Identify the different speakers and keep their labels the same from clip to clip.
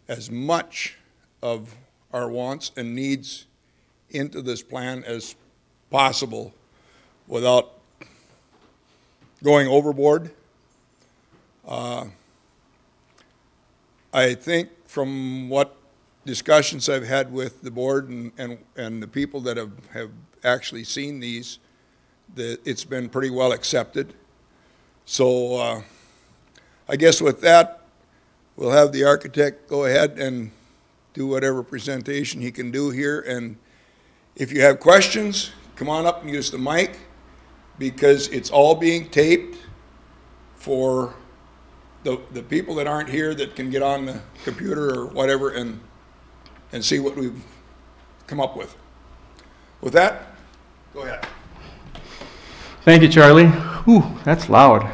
Speaker 1: as much of our wants and needs into this plan as possible without going overboard. I think from what discussions I've had with the board and the people that have actually seen these, that it's been pretty well accepted. So I guess with that, we'll have the architect go ahead and do whatever presentation he can do here. And if you have questions, come on up and use the mic, because it's all being taped for the people that aren't here that can get on the computer or whatever and see what we've come up with. With that, go ahead.
Speaker 2: Thank you, Charlie. Ooh, that's loud.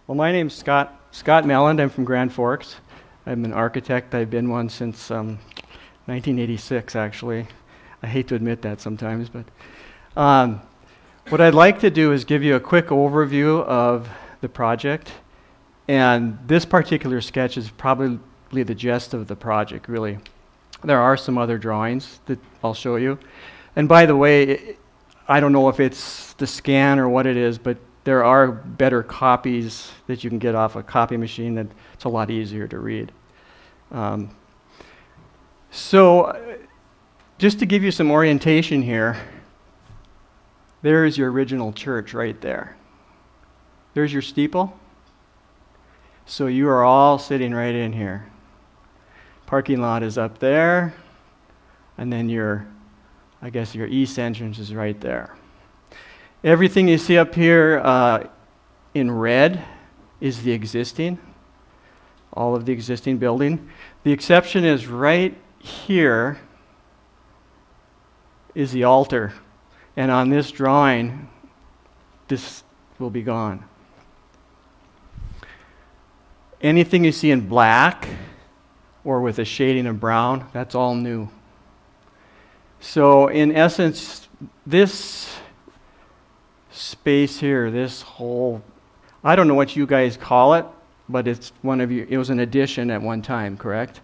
Speaker 2: Well, my name's Scott Melland. I'm from Grand Forks. I'm an architect. I've been one since 1986, actually. I hate to admit that sometimes, but what I'd like to do is give you a quick overview of the project. And this particular sketch is probably the gist of the project, really. There are some other drawings that I'll show you. And by the way, I don't know if it's the scan or what it is, but there are better copies that you can get off a copy machine that it's a lot easier to read. So just to give you some orientation here, there's your original church right there. There's your steeple. So you are all sitting right in here. Parking lot is up there, and then I guess your east entrance is right there. Everything you see up here in red is the existing, all of the existing building. The exception is right here is the altar, and on this drawing, this will be gone. Anything you see in black or with a shading of brown, that's all new. So in essence, this space here, this whole, I don't know what you guys call it, but it was an addition at one time, correct?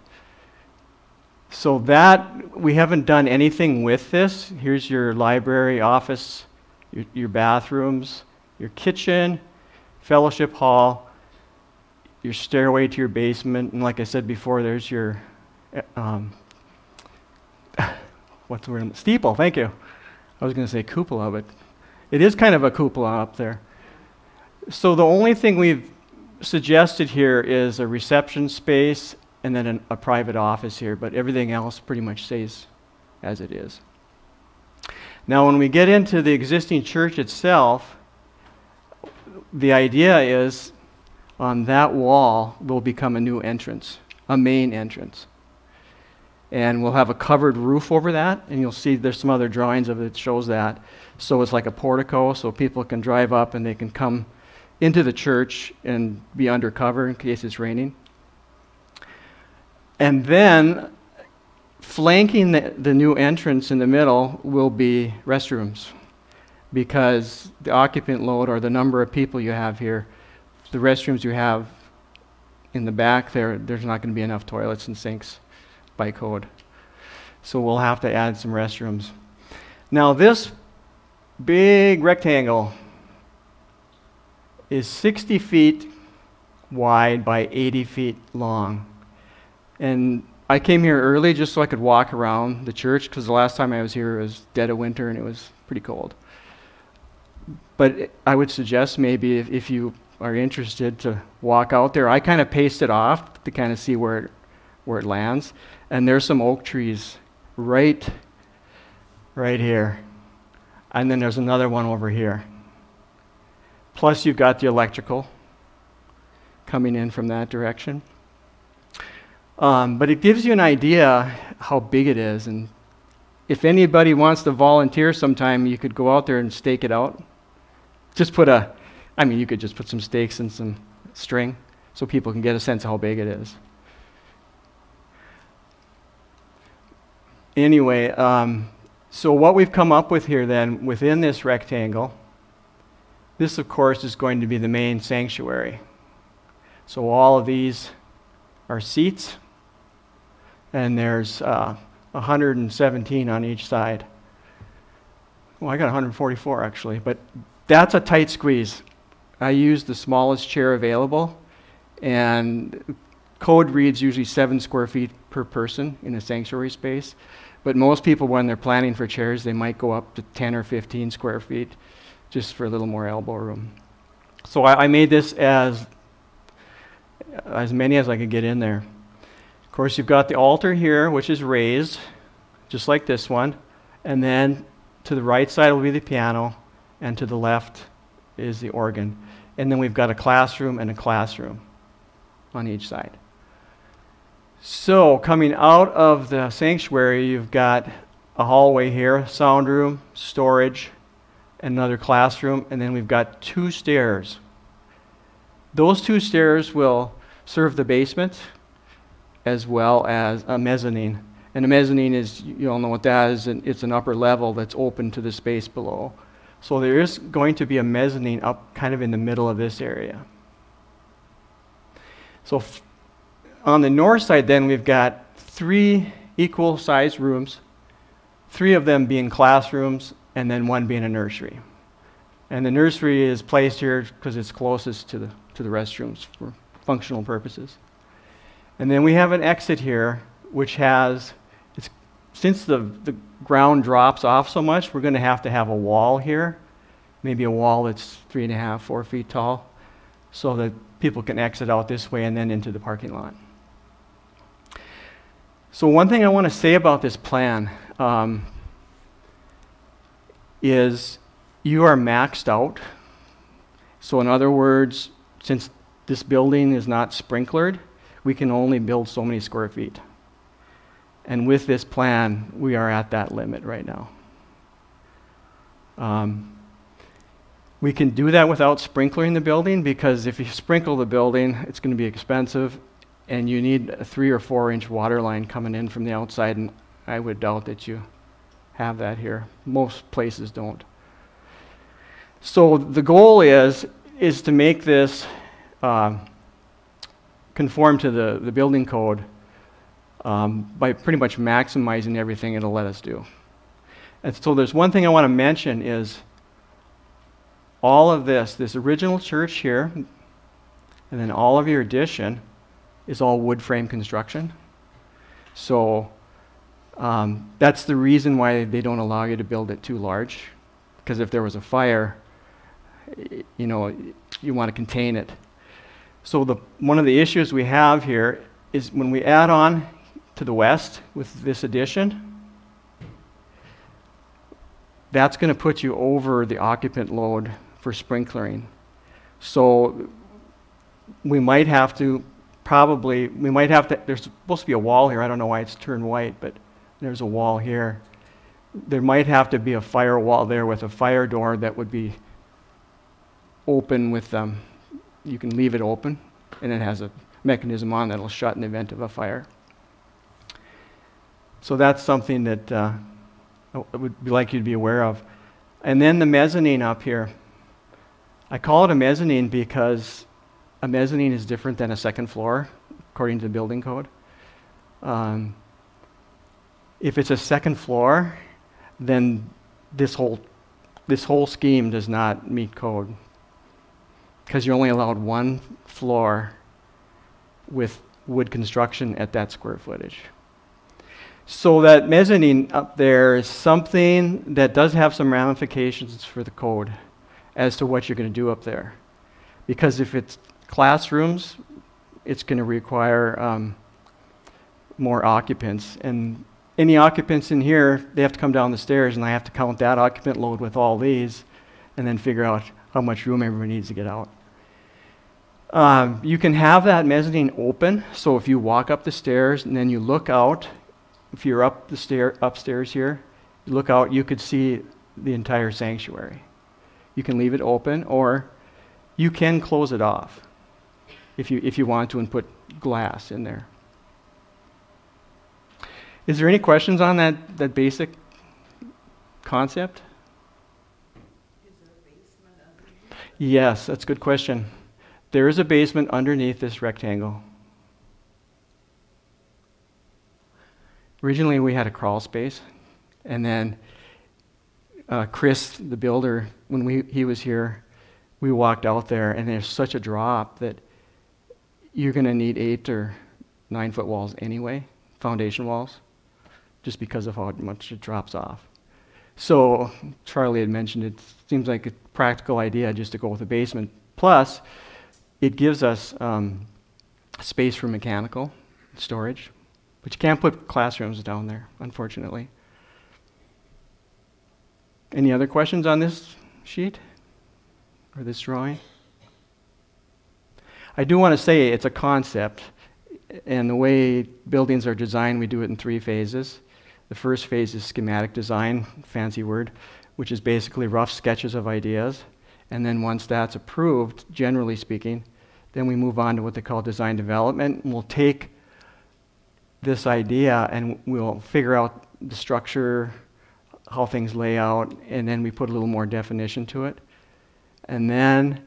Speaker 2: So that, we haven't done anything with this. Here's your library, office, your bathrooms, your kitchen, fellowship hall, your stairway to your basement, and like I said before, there's your, what's the word? Steeple, thank you. I was going to say cupola, but it is kind of a cupola up there. So the only thing we've suggested here is a reception space and then a private office here, but everything else pretty much stays as it is. Now when we get into the existing church itself, the idea is on that wall will become a new entrance, a main entrance. And we'll have a covered roof over that, and you'll see there's some other drawings of it that shows that. So it's like a portico, so people can drive up and they can come into the church and be undercover in case it's raining. And then flanking the new entrance in the middle will be restrooms, because the occupant load or the number of people you have here, the restrooms you have in the back there's not going to be enough toilets and sinks by code. So we'll have to add some restrooms. Now this big rectangle is 60 feet wide by 80 feet long. And I came here early just so I could walk around the church, because the last time I was here it was dead of winter and it was pretty cold. But I would suggest maybe if you are interested to walk out there. I kind of paced it off to kind of see where it lands. And there's some oak trees right here. And then there's another one over here. Plus you've got the electrical coming in from that direction. But it gives you an idea how big it is. And if anybody wants to volunteer sometime, you could go out there and stake it out. Just you could just put some stakes and some string so people can get a sense of how big it is. Anyway, so what we've come up with here then, within this rectangle, this of course is going to be the main sanctuary. So all of these are seats, and there's 117 on each side. Well, I got 144 actually, but that's a tight squeeze. I used the smallest chair available, and code reads usually 7 square feet per person in a sanctuary space, but most people, when they're planning for chairs, they might go up to 10 or 15 square feet just for a little more elbow room. So I made this as many as I could get in there. Of course, you've got the altar here, which is raised, just like this one, and then to the right side will be the piano, and to the left is the organ. And then we've got a classroom and a classroom on each side. So coming out of the sanctuary, you've got a hallway here, sound room, storage, another classroom, and then we've got 2 stairs. Those 2 stairs will serve the basement as well as a mezzanine. And a mezzanine is, you all know what that is, it's an upper level that's open to the space below. So there is going to be a mezzanine up kind of in the middle of this area. So on the north side then, we've got 3 equal sized rooms, 3 of them being classrooms, and then 1 being a nursery. And the nursery is placed here because it's closest to the restrooms for functional purposes. And then we have an exit here, which has, since the ground drops off so much, we're going to have a wall here, maybe a wall that's 3.5, 4 feet tall, so that people can exit out this way and then into the parking lot. So one thing I want to say about this plan is you are maxed out. So in other words, since this building is not sprinklered, we can only build so many square feet. And with this plan, we are at that limit right now. We can do that without sprinkling the building, because if you sprinkle the building, it's going to be expensive, and you need a 3 or 4 inch water line coming in from the outside, and I would doubt that you have that here. Most places don't. So the goal is to make this conform to the building code by pretty much maximizing everything it'll let us do. And so there's one thing I want to mention is all of this original church here, and then all of your addition is all wood frame construction. So that's the reason why they don't allow you to build it too large, because if there was a fire, you know, you want to contain it. So one of the issues we have here is when we add on to the west with this addition, that's going to put you over the occupant load for sprinklering. So we might have to there's supposed to be a wall here. I don't know why it's turned white, but there's a wall here. There might have to be a firewall there with a fire door that would be open with you can leave it open, and it has a mechanism on that'll shut in the event of a fire. So that's something that I would like you to be aware of. And then the mezzanine up here. I call it a mezzanine because a mezzanine is different than a second floor, according to the building code. If it's a second floor, then this whole scheme does not meet code, because you're only allowed 1 floor with wood construction at that square footage. So that mezzanine up there is something that does have some ramifications for the code as to what you're going to do up there. Because if it's classrooms, it's going to require more occupants. And any occupants in here, they have to come down the stairs, and I have to count that occupant load with all these and then figure out how much room everyone needs to get out. You can have that mezzanine open, so if you walk up the stairs and then you look out, if you're upstairs here, you look out, you could see the entire sanctuary. You can leave it open, or you can close it off if you want to and put glass in there. Is there any questions on that basic concept?
Speaker 3: Is there a basement underneath?
Speaker 2: Yes, that's a good question. There is a basement underneath this rectangle. Originally, we had a crawl space, and then Chris, the builder, when he was here, we walked out there, and there's such a drop that you're going to need 8 or 9 foot walls anyway, foundation walls, just because of how much it drops off. So Charlie had mentioned it seems like a practical idea just to go with a basement. Plus, it gives us space for mechanical storage, but you can't put classrooms down there, unfortunately. Any other questions on this sheet or this drawing? I do want to say it's a concept, and the way buildings are designed, we do it in 3 phases. The first phase is schematic design, fancy word, which is basically rough sketches of ideas. And then once that's approved, generally speaking, then we move on to what they call design development. And we'll take this idea and we'll figure out the structure, how things lay out, and then we put a little more definition to it. And then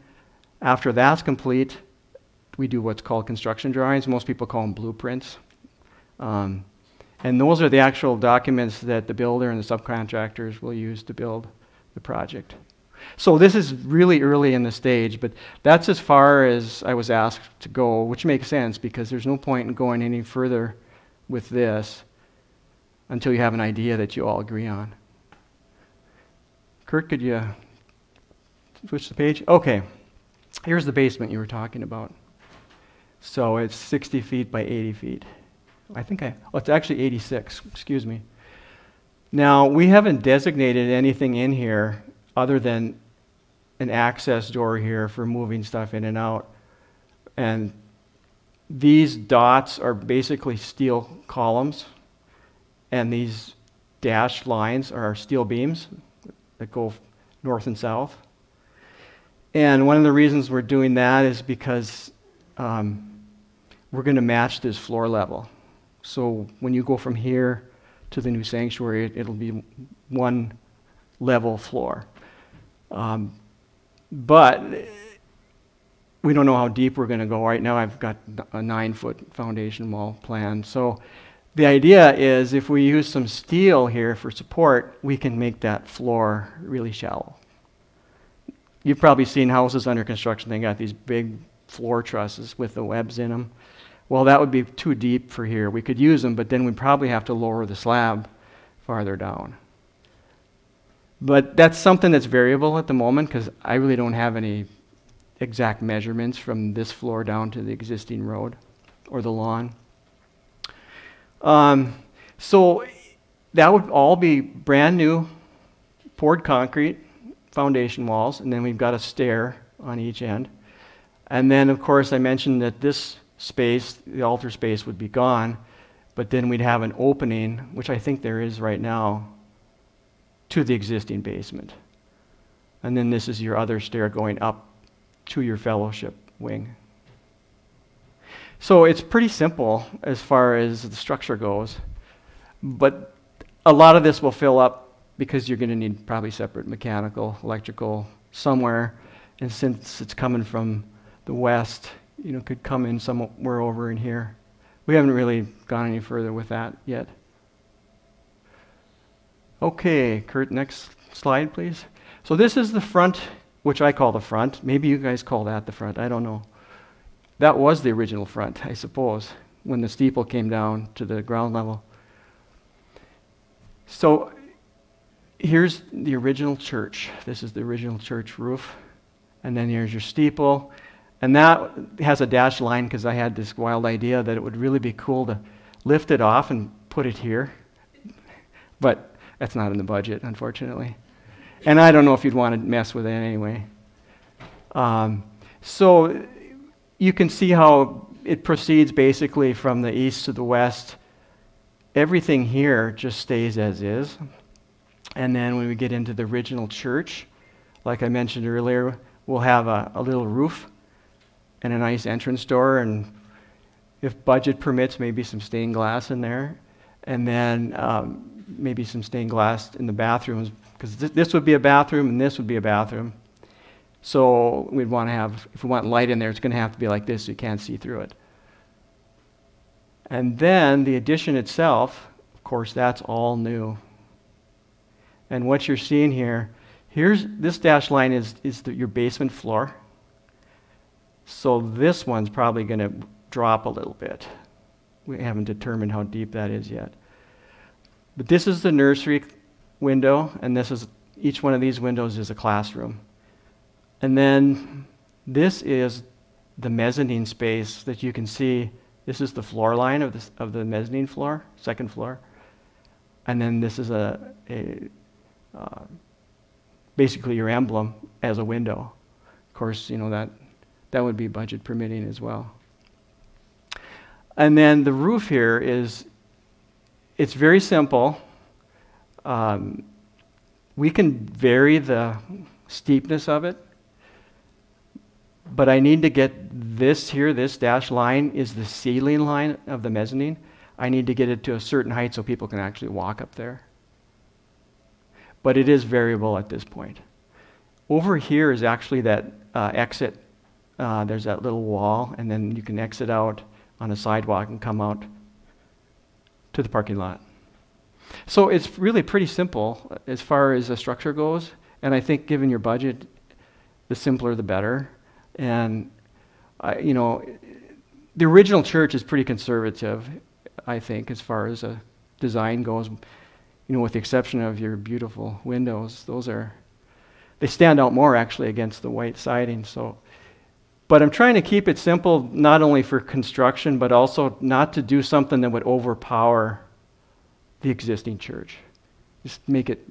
Speaker 2: after that's complete, we do what's called construction drawings. Most people call them blueprints. And those are the actual documents that the builder and the subcontractors will use to build the project. So this is really early in the stage, but that's as far as I was asked to go, which makes sense because there's no point in going any further with this until you have an idea that you all agree on. Kurt, could you switch the page? Okay, here's the basement you were talking about. So it's 60 feet by 80 feet. It's actually 86, excuse me. Now, we haven't designated anything in here other than an access door here for moving stuff in and out. And these dots are basically steel columns, and these dashed lines are steel beams that go north and south. And one of the reasons we're doing that is because we're going to match this floor level. So when you go from here to the new sanctuary, it'll be one level floor. But we don't know how deep we're going to go. Right now I've got a 9-foot foundation wall planned. So the idea is if we use some steel here for support, we can make that floor really shallow. You've probably seen houses under construction, they got these big floor trusses with the webs in them. Well, that would be too deep for here. We could use them, but then we'd probably have to lower the slab farther down. But that's something that's variable at the moment because I really don't have any exact measurements from this floor down to the existing road or the lawn. So that would all be brand new poured concrete foundation walls, and then we've got a stair on each end. And then, of course, I mentioned that this space, the altar space, would be gone, but then we'd have an opening, which I think there is right now, to the existing basement. And then this is your other stair going up to your fellowship wing. So it's pretty simple as far as the structure goes, but a lot of this will fill up because you're going to need probably separate mechanical, electrical somewhere, and since it's coming from the west, could come in somewhere over in here. We haven't really gone any further with that yet. Okay, Kurt, next slide, please. So this is the front, which I call the front. Maybe you guys call that the front, I don't know. That was the original front, I suppose, when the steeple came down to the ground level. So here's the original church. This is the original church roof. And then here's your steeple. And that has a dashed line because I had this wild idea that it would really be cool to lift it off and put it here. But that's not in the budget, unfortunately. And I don't know if you'd want to mess with it anyway. So you can see how it proceeds basically from the east to the west. Everything here just stays as is. And then when we get into the original church, like I mentioned earlier, we'll have a little roof and a nice entrance door, and if budget permits, maybe some stained glass in there, and then maybe some stained glass in the bathrooms, because this would be a bathroom and this would be a bathroom. So we'd want to have, if we want light in there, it's going to have to be like this so you can't see through it. And then the addition itself, of course, that's all new. And what you're seeing here, this dashed line is your basement floor. So this one's probably going to drop a little bit. We haven't determined how deep that is yet. But this is the nursery window, and each one of these windows is a classroom. And then this is the mezzanine space that you can see. This is the floor line of the mezzanine floor, second floor. And then this is basically your emblem as a window. Of course, that would be budget permitting as well. And then the roof here it's very simple. We can vary the steepness of it, but I need to get this here, this dashed line is the ceiling line of the mezzanine. I need to get it to a certain height so people can actually walk up there. But it is variable at this point. Over here is actually that exit. There's that little wall, and then you can exit out on a sidewalk and come out to the parking lot. So it's really pretty simple as far as the structure goes, and I think given your budget, the simpler the better. And the original church is pretty conservative, I think, as far as a design goes. With the exception of your beautiful windows, they stand out more actually against the white siding. But I'm trying to keep it simple, not only for construction, but also not to do something that would overpower the existing church. Just make it,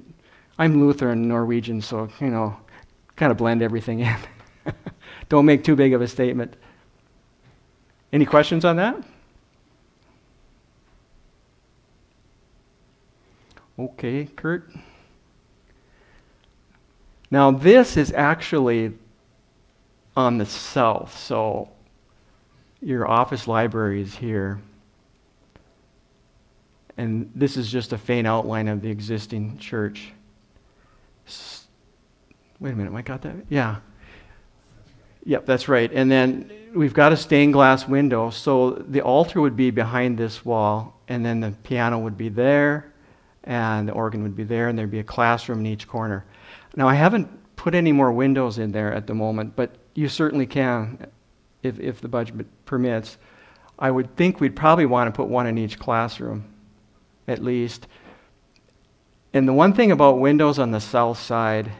Speaker 2: I'm Lutheran, Norwegian, so, kind of blend everything in. Don't make too big of a statement. Any questions on that? Okay, Kurt. Now this is actually on the south, so your office library is here. And this is just a faint outline of the existing church. Wait a minute, I got that? Yeah. Yep, that's right. And then we've got a stained glass window, so the altar would be behind this wall, and then the piano would be there, and the organ would be there, and there'd be a classroom in each corner. Now, I haven't put any more windows in there at the moment, but you certainly can if the budget permits. I would think we'd probably want to put one in each classroom, at least. And the one thing about windows on the south side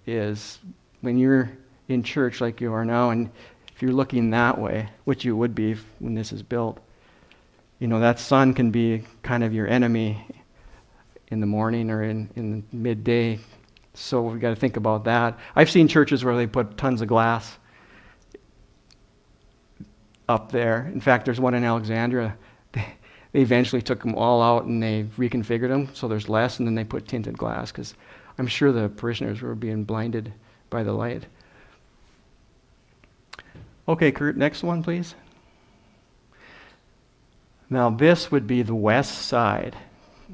Speaker 2: is when you're in church like you are now, and if you're looking that way, which you would be when this is built, that sun can be kind of your enemy in the morning or in the midday. So we've got to think about that. I've seen churches where they put tons of glass up there. In fact, there's one in Alexandria. They eventually took them all out and they reconfigured them so there's less, and then they put tinted glass because I'm sure the parishioners were being blinded by the light. Okay, Kurt, next one, please. Now this would be the west side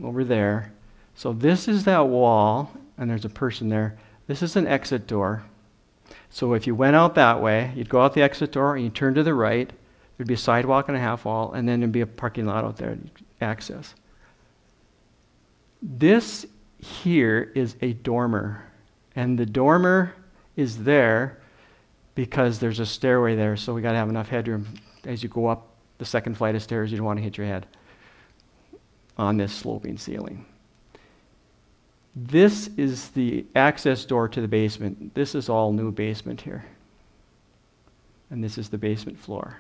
Speaker 2: over there. So this is that wall, and there's a person there. This is an exit door. So if you went out that way, you'd go out the exit door and you turn to the right. There'd be a sidewalk and a half wall, and then there'd be a parking lot out there to access. This here is a dormer, and the dormer is there because there's a stairway there, so we got to have enough headroom as you go up the second flight of stairs. You don't want to hit your head on this sloping ceiling. This is the access door to the basement. This is all new basement here. And this is the basement floor.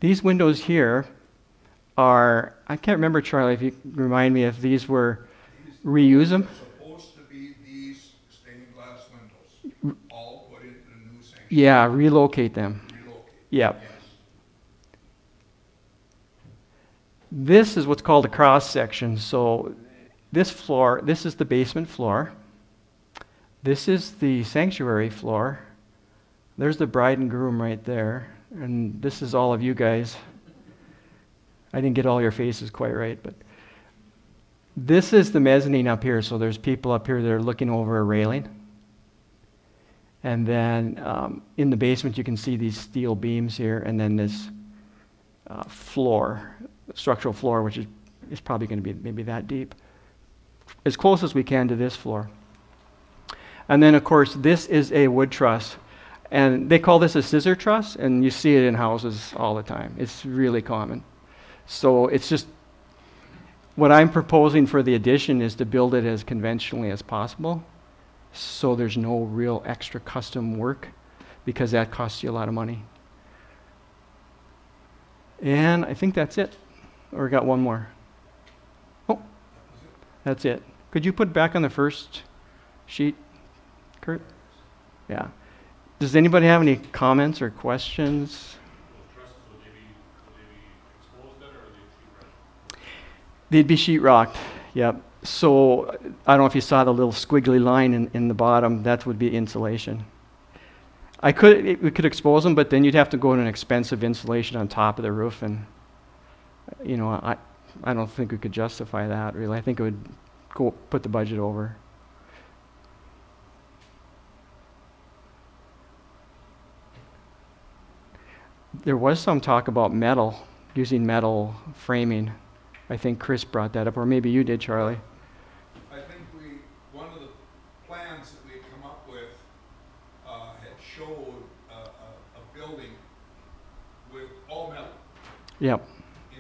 Speaker 2: These windows here are, I can't remember, Charlie, if you remind me if these were, reuse them?
Speaker 1: Supposed to be these stained glass windows, all put into the new sanctuary.
Speaker 2: Yeah, relocate them.
Speaker 1: Relocate.
Speaker 2: Yep.
Speaker 1: Yes.
Speaker 2: This is what's called a cross section. So this floor, this is the basement floor. This is the sanctuary floor. There's the bride and groom right there. And this is all of you guys. I didn't get all your faces quite right, but this is the mezzanine up here. So there's people up here that are looking over a railing. And then in the basement, you can see these steel beams here, and then this floor, structural floor, which is It's probably going to be maybe that deep. As close as we can to this floor. And then, of course, this is a wood truss. And they call this a scissor truss, and you see it in houses all the time. It's really common. So it's just, what I'm proposing for the addition is to build it as conventionally as possible, so there's no real extra custom work, because that costs you a lot of money. And I think that's it. Or we got one more. Oh, that's it. Could you put it back on the first sheet, Kurt? Yeah. Does anybody have any comments or questions?
Speaker 4: Would they be exposed then, or are they sheetrock?
Speaker 2: They'd be sheetrocked, yep. So I don't know if you saw the little squiggly line in the bottom. That would be insulation. We could expose them, but then you'd have to go to an expensive insulation on top of the roof, and you know, I don't think we could justify that really. I think it would go put the budget over. There was some talk about metal, using metal framing. I think Chris brought that up, or maybe you did, Charlie.
Speaker 1: I think one of the plans that we had come up with had showed a building with all metal,
Speaker 2: Yep.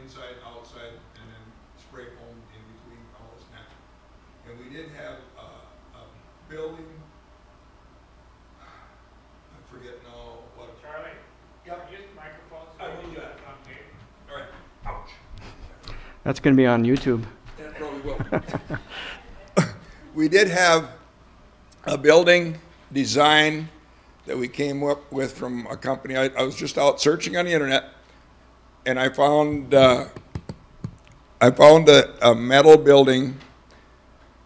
Speaker 1: inside, outside, and then spray foam in between all this metal. And we did have a building, I forget now what.
Speaker 4: Charlie?
Speaker 1: Yep.
Speaker 4: Use the microphone so
Speaker 1: I will do
Speaker 4: we
Speaker 1: that.
Speaker 4: get on tape.
Speaker 1: All right, ouch.
Speaker 2: That's going to be on YouTube.
Speaker 1: That probably will. We did have a building design that we came up with from a company. I was just out searching on the internet, and I found a metal building,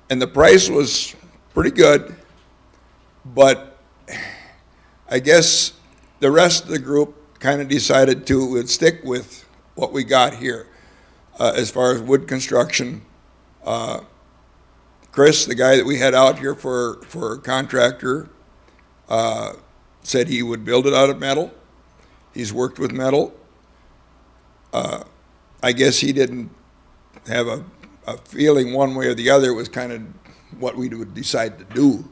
Speaker 1: and the price was pretty good, but I guess the rest of the group kind of decided to stick with what we got here. As far as wood construction, Chris, the guy that we had out here for a contractor, said he would build it out of metal. He's worked with metal. I guess he didn't have a feeling one way or the other. It was kind of what we would decide to do.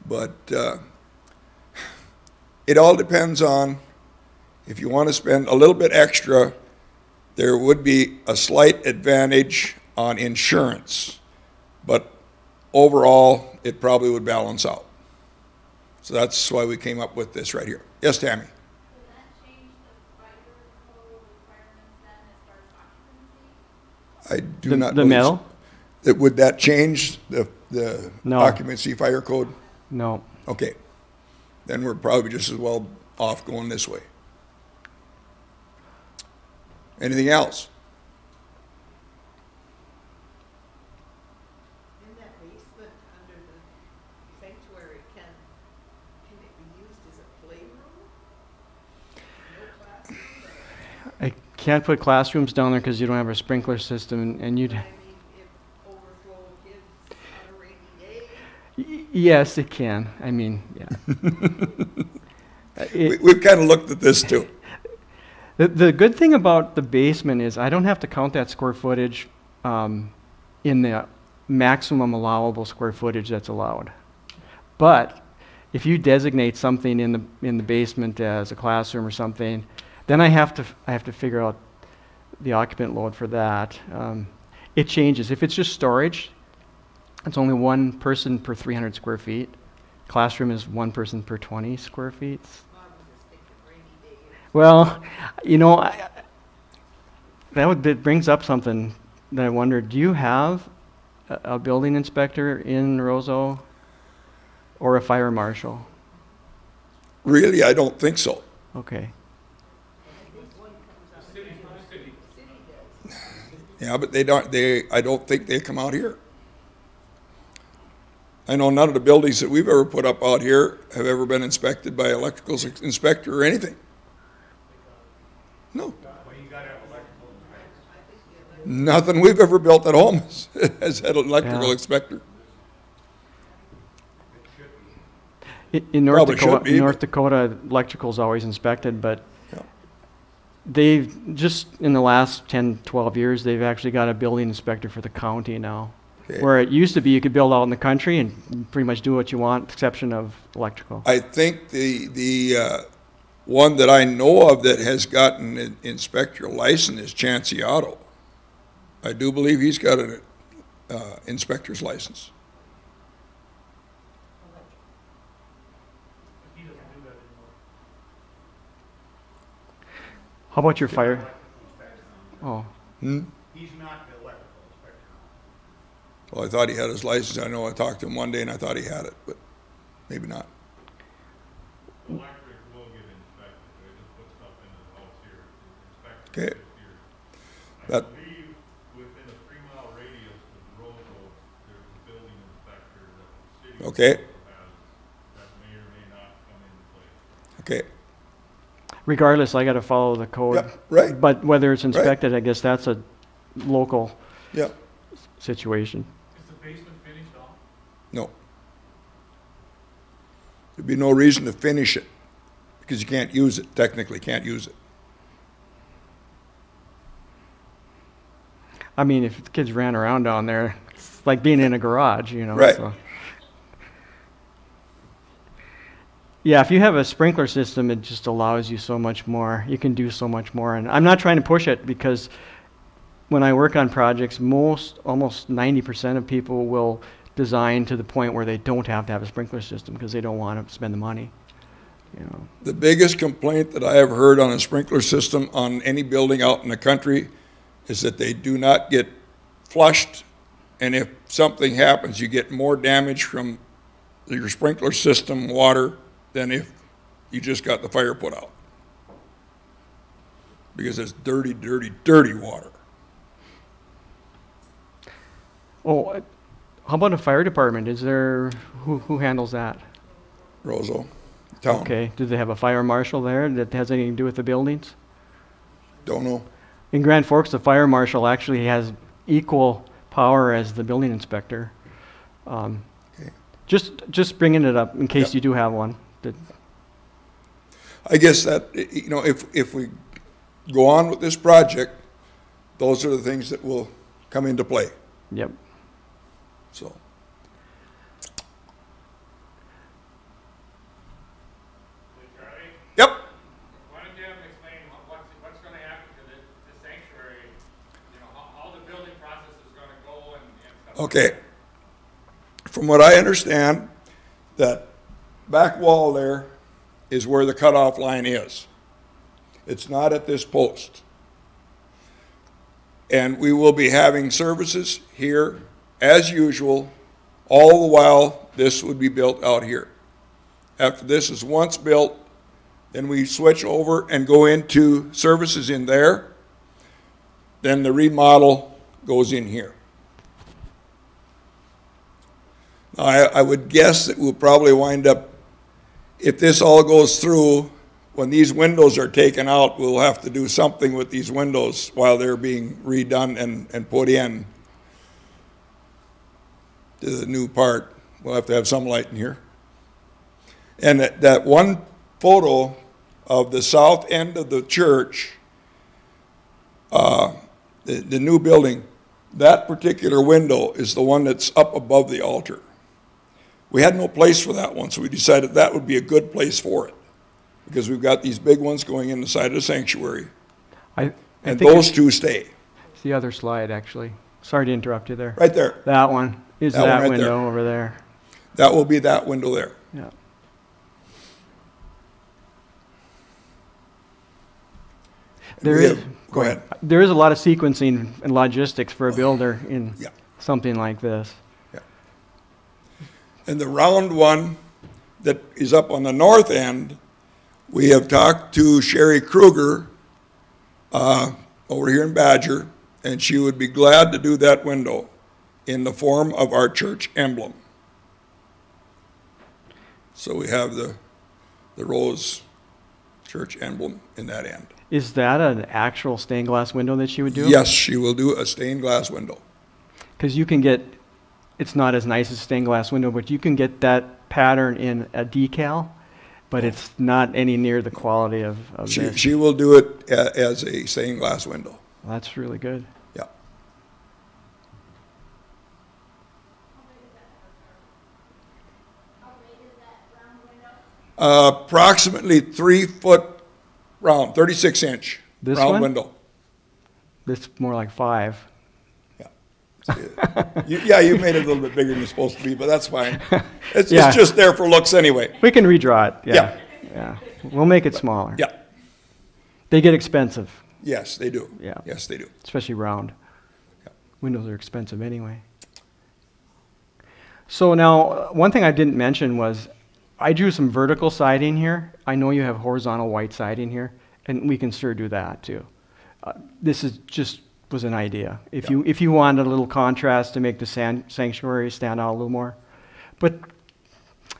Speaker 1: But it all depends on, if you want to spend a little bit extra, there would be a slight advantage on insurance, but overall, it probably would balance out. So that's why we came up with this right here. Yes, Tammy?
Speaker 5: Does that change the fire code requirements then as far as occupancy?
Speaker 1: I do not
Speaker 2: The
Speaker 1: believe
Speaker 2: metal?
Speaker 1: so. Would that change the
Speaker 2: No.
Speaker 1: occupancy fire code?
Speaker 2: No.
Speaker 1: Okay. Then we're probably just as well off going this way. Anything else?
Speaker 3: In that basement under the sanctuary, can it be used as a playroom? No classroom?
Speaker 2: I can't put classrooms down there because you don't have a sprinkler system, and you'd.
Speaker 3: I mean, if overflow kids on a rainy day,
Speaker 2: Yes, it can. I mean, yeah.
Speaker 1: We've kind of looked at this too.
Speaker 2: The good thing about the basement is I don't have to count that square footage in the maximum allowable square footage that's allowed. But if you designate something in the basement as a classroom or something, then I have to figure out the occupant load for that. It changes. If it's just storage, it's only one person per 300 square feet. Classroom is one person per 20 square feet.
Speaker 3: I was just thinking rainy day.
Speaker 2: Well, you know, that brings up something that I wonder. Do you have a building inspector in Roseau or a fire marshal?
Speaker 1: Really, I don't think so.
Speaker 2: Okay.
Speaker 4: The city.
Speaker 1: Yeah, but I don't think they come out here. I know none of the buildings that we've ever put up out here have ever been inspected by electrical inspector or anything. No.
Speaker 4: Well, you gotta have electrical.
Speaker 1: Nothing we've ever built at home has had an electrical
Speaker 2: Yeah.
Speaker 1: inspector.
Speaker 2: In North
Speaker 1: Probably
Speaker 2: Dakota,
Speaker 1: should be,
Speaker 2: North Dakota, electrical's always inspected, but
Speaker 1: Yeah.
Speaker 2: they've just in the last 10, 12 years, they've actually got a building inspector for the county now.
Speaker 1: Okay.
Speaker 2: Where it used to be you could build out in the country and pretty much do what you want, exception of electrical.
Speaker 1: I think the one that I know of that has gotten an inspector license is Chancey Auto. I do believe he's got an inspector's license.
Speaker 4: He doesn't do that anymore.
Speaker 2: How about your fire? Oh,
Speaker 1: Hmm?
Speaker 6: He's not the electrical inspector.
Speaker 1: Well, I thought he had his license. I know I talked to him one day and I thought he had it, but maybe not.
Speaker 4: Electric will get inspected, they just put stuff into the house here, inspect
Speaker 1: Okay.
Speaker 4: it here. I
Speaker 1: That-
Speaker 4: believe within a 3-mile radius of the road, there's a building inspector that the city
Speaker 1: Okay.
Speaker 4: has, that may or may not come into play.
Speaker 1: Okay.
Speaker 2: regardless, I got to follow the code.
Speaker 1: Yep, right.
Speaker 2: But whether it's inspected, I guess that's a local
Speaker 1: Yeah.
Speaker 2: situation.
Speaker 4: Is the basement finished off?
Speaker 1: No. There'd be no reason to finish it because you can't use it, technically can't use it.
Speaker 2: I mean, if the kids ran around down there, it's like being in a garage, you know.
Speaker 1: Right.
Speaker 2: So. Yeah, if you have a sprinkler system, it just allows you so much more. You can do so much more. And I'm not trying to push it because when I work on projects, almost 90% of people will design to the point where they don't have to have a sprinkler system because they don't want to spend the money. You know.
Speaker 1: The biggest complaint that I have heard on a sprinkler system on any building out in the country is that they do not get flushed, and if something happens, you get more damage from your sprinkler system water than if you just got the fire put out. Because it's dirty, dirty, dirty water.
Speaker 2: Oh, how about a fire department? Is there, who handles that?
Speaker 1: Roseau, town.
Speaker 2: Okay, do they have a fire marshal there that has anything to do with the buildings?
Speaker 1: Don't know.
Speaker 2: In Grand Forks, the fire marshal actually has equal power as the building inspector.
Speaker 1: Okay.
Speaker 2: Just bringing it up in case
Speaker 1: Yep.
Speaker 2: you do have one. That-
Speaker 1: I guess that, you know, if we go on with this project, those are the things that will come into play,
Speaker 2: Yep.
Speaker 1: so.
Speaker 7: Hey, Charlie,
Speaker 1: Yep,
Speaker 7: why don't you have them explain what's gonna happen to the sanctuary? You know, how the building process is gonna go and stuff.
Speaker 1: okay. From what I understand, that back wall there is where the cutoff line is. It's not at this post. And we will be having services here as usual, all the while this would be built out here. After this is once built, then we switch over and go into services in there. Then the remodel goes in here. Now, I would guess that we'll probably wind up, if this all goes through, when these windows are taken out, we'll have to do something with these windows while they're being redone and put in to the new part. We'll have to have some light in here. And that one photo of the south end of the church, the new building, that particular window is the one that's up above the altar. We had no place for that one, so we decided that would be a good place for it, because we've got these big ones going in the side of the sanctuary,
Speaker 2: I
Speaker 1: and
Speaker 2: think
Speaker 1: those
Speaker 2: it's
Speaker 1: two stay.
Speaker 2: the other slide, actually. Sorry to interrupt you there.
Speaker 1: Right there.
Speaker 2: That one is
Speaker 1: That one
Speaker 2: that
Speaker 1: right
Speaker 2: window
Speaker 1: there.
Speaker 2: over there.
Speaker 1: That will be that window there.
Speaker 2: Yeah. There
Speaker 1: We
Speaker 2: is.
Speaker 1: have- Go ahead.
Speaker 2: There is a lot of sequencing and logistics for a builder in
Speaker 1: Yeah.
Speaker 2: something like this.
Speaker 1: And the round one that is up on the north end, we have talked to Sherry Kruger over here in Badger, and she would be glad to do that window in the form of our church emblem. So we have the Rose Church emblem in that end.
Speaker 2: Is that an actual stained glass window that she would do?
Speaker 1: Yes, she will do a stained glass window.
Speaker 2: Because you can get, it's not as nice as stained glass window, but you can get that pattern in a decal, but it's not any near the quality of this.
Speaker 1: She will do it as a stained glass window.
Speaker 2: That's really good.
Speaker 1: Yeah.
Speaker 5: How big is that round window?
Speaker 1: Approximately 3 foot round, 36-inch
Speaker 2: This
Speaker 1: round
Speaker 2: one?
Speaker 1: window.
Speaker 2: It's more like 5.
Speaker 1: Yeah, you made it a little bit bigger than it's supposed to be, but that's fine. It's
Speaker 2: Yeah.
Speaker 1: just there for looks anyway.
Speaker 2: We can redraw it.
Speaker 1: Yeah.
Speaker 2: Yeah. We'll make it smaller.
Speaker 1: Yeah.
Speaker 2: They get expensive,
Speaker 1: Yes, they do.
Speaker 2: Yeah.
Speaker 1: Yes, they do.
Speaker 2: especially round.
Speaker 1: Yeah.
Speaker 2: Windows are expensive anyway. So now, one thing I didn't mention was I drew some vertical siding here. I know you have horizontal white siding here, and we can sure do that too. This is just was an idea. If you wanted a little contrast to make the sanctuary stand out a little more, but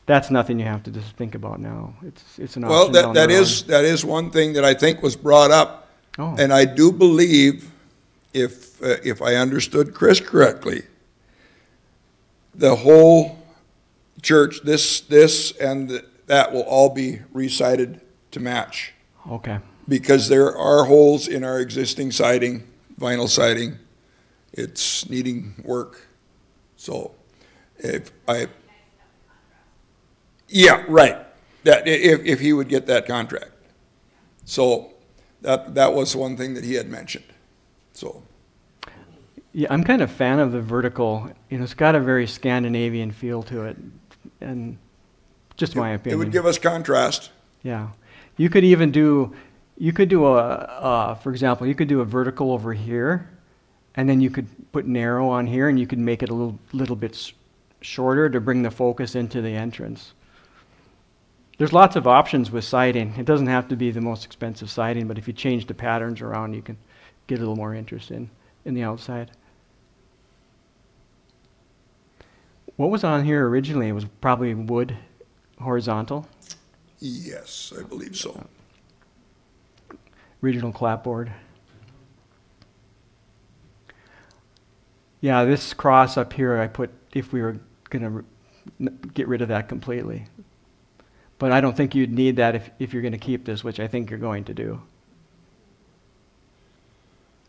Speaker 2: that's nothing you have to just think about now. It's an
Speaker 1: Well,
Speaker 2: option down the
Speaker 1: that
Speaker 2: road.
Speaker 1: is one thing that I think was brought up,
Speaker 2: Oh.
Speaker 1: and I do believe, if I understood Chris correctly, the whole church, this and that will all be recited to match,
Speaker 2: Okay.
Speaker 1: because there are holes in our existing siding, vinyl siding. It's needing work. So yeah, right. That if he would get that contract. So that was one thing that he had mentioned. So
Speaker 2: Yeah, I'm kind of a fan of the vertical. You know, it's got a very Scandinavian feel to it, and just my
Speaker 1: it
Speaker 2: opinion.
Speaker 1: would give us contrast.
Speaker 2: Yeah, you could even do, for example, you could do a vertical over here, and then you could put narrow on here, and you could make it a little bit shorter to bring the focus into the entrance. There's lots of options with siding. It doesn't have to be the most expensive siding, but if you change the patterns around, you can get a little more interest in the outside. What was on here originally? It was probably wood, horizontal,
Speaker 1: Yes, I believe so.
Speaker 2: original clapboard. Yeah, this cross up here I put if we were going to get rid of that completely. But I don't think you'd need that if you're going to keep this, which I think you're going to do.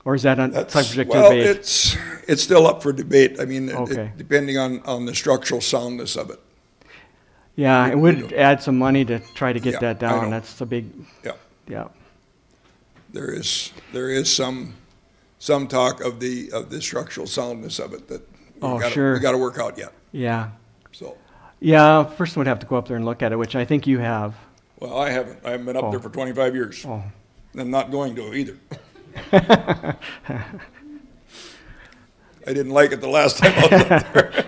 Speaker 2: Or is that subject to
Speaker 1: Well,
Speaker 2: debate?
Speaker 1: it's still up for debate. I mean,
Speaker 2: Okay.
Speaker 1: depending on the structural soundness of it.
Speaker 2: Yeah, it would add some money to try to get
Speaker 1: Yeah,
Speaker 2: that
Speaker 1: I
Speaker 2: down.
Speaker 1: know.
Speaker 2: That's a big,
Speaker 1: Yeah,
Speaker 2: yeah.
Speaker 1: there is some talk of the structural soundness of it that
Speaker 2: Oh,
Speaker 1: we
Speaker 2: sure.
Speaker 1: got to work out yet.
Speaker 2: Yeah.
Speaker 1: So,
Speaker 2: Yeah, first would have to go up there and look at it, which I think you have.
Speaker 1: well, I haven't been up there for 25 years.
Speaker 2: Oh.
Speaker 1: I'm not going to either. I didn't like it the last time I was up there.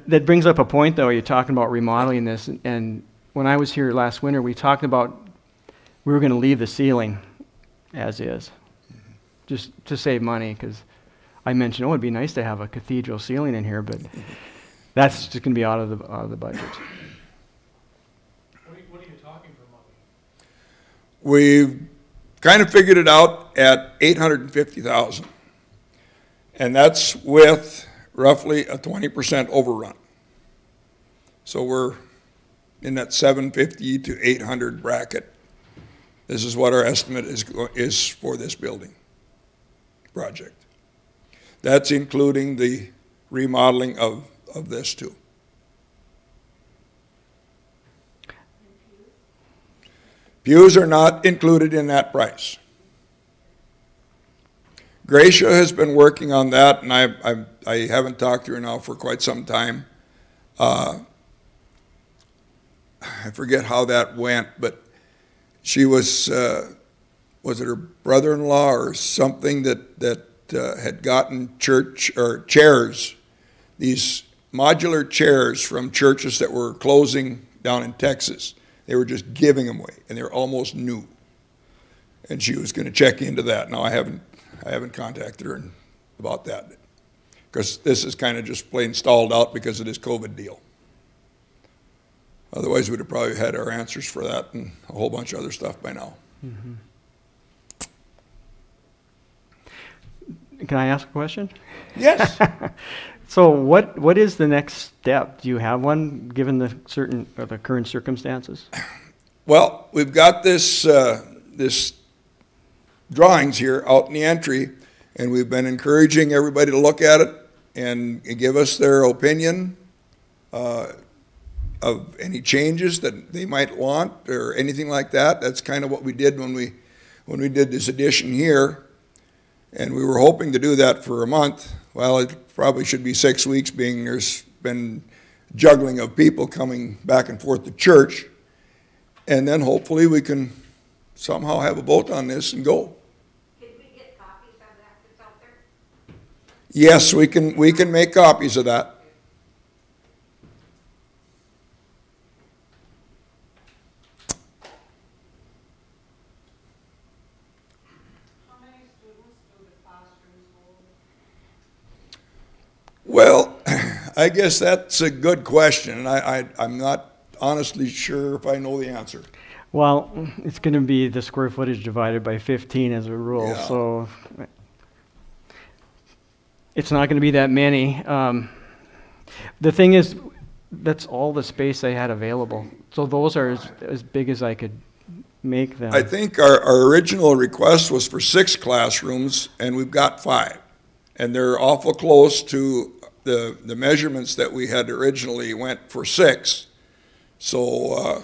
Speaker 2: That brings up a point, though. You're talking about remodeling this, and when I was here last winter, we talked about we were going to leave the ceiling as is, just to save money, because I mentioned, it'd be nice to have a cathedral ceiling in here, but that's just going to be out of the budget.
Speaker 6: What are you talking for money?
Speaker 1: We've kind of figured it out at $850,000, and that's with roughly a 20% overrun. So we're in that 750 to 800 bracket. This is what our estimate is for this building project. That's including the remodeling of this too. Pews are not included in that price. Gracia has been working on that, and I haven't talked to her now for quite some time. I forget how that went, but she was it her brother-in-law or something that had gotten church or chairs, these modular chairs from churches that were closing down in Texas. They were just giving them away, and they were almost new. And she was going to check into that. Now I haven't contacted her about that, because this is kind of just plain stalled out because of this COVID deal. Otherwise, we'd have probably had our answers for that and a whole bunch of other stuff by now.
Speaker 2: Mm-hmm. Can I ask a question?
Speaker 1: Yes.
Speaker 2: So what is the next step? Do you have one, given the current circumstances?
Speaker 1: Well, we've got this, this drawings here out in the entry, and we've been encouraging everybody to look at it and give us their opinion of any changes that they might want or anything like that. That's kind of what we did when we did this addition here, and we were hoping to do that for a month. Well, it probably should be 6 weeks, being there's been juggling of people coming back and forth to church, and then hopefully we can somehow have a vote on this and go.
Speaker 5: Can we get copies of that that's out there?
Speaker 1: Yes, we can make copies of that.
Speaker 3: How many students do the classrooms hold?
Speaker 1: Well, I guess that's a good question, and I'm not honestly sure if I know the answer.
Speaker 2: Well, it's going to be the square footage divided by 15 as a rule,
Speaker 1: Yeah.
Speaker 2: so it's not going to be that many. The thing is, that's all the space I had available. So those are as big as I could make them.
Speaker 1: I think our original request was for 6 classrooms, and we've got 5. And they're awful close to the measurements that we had originally went for 6. So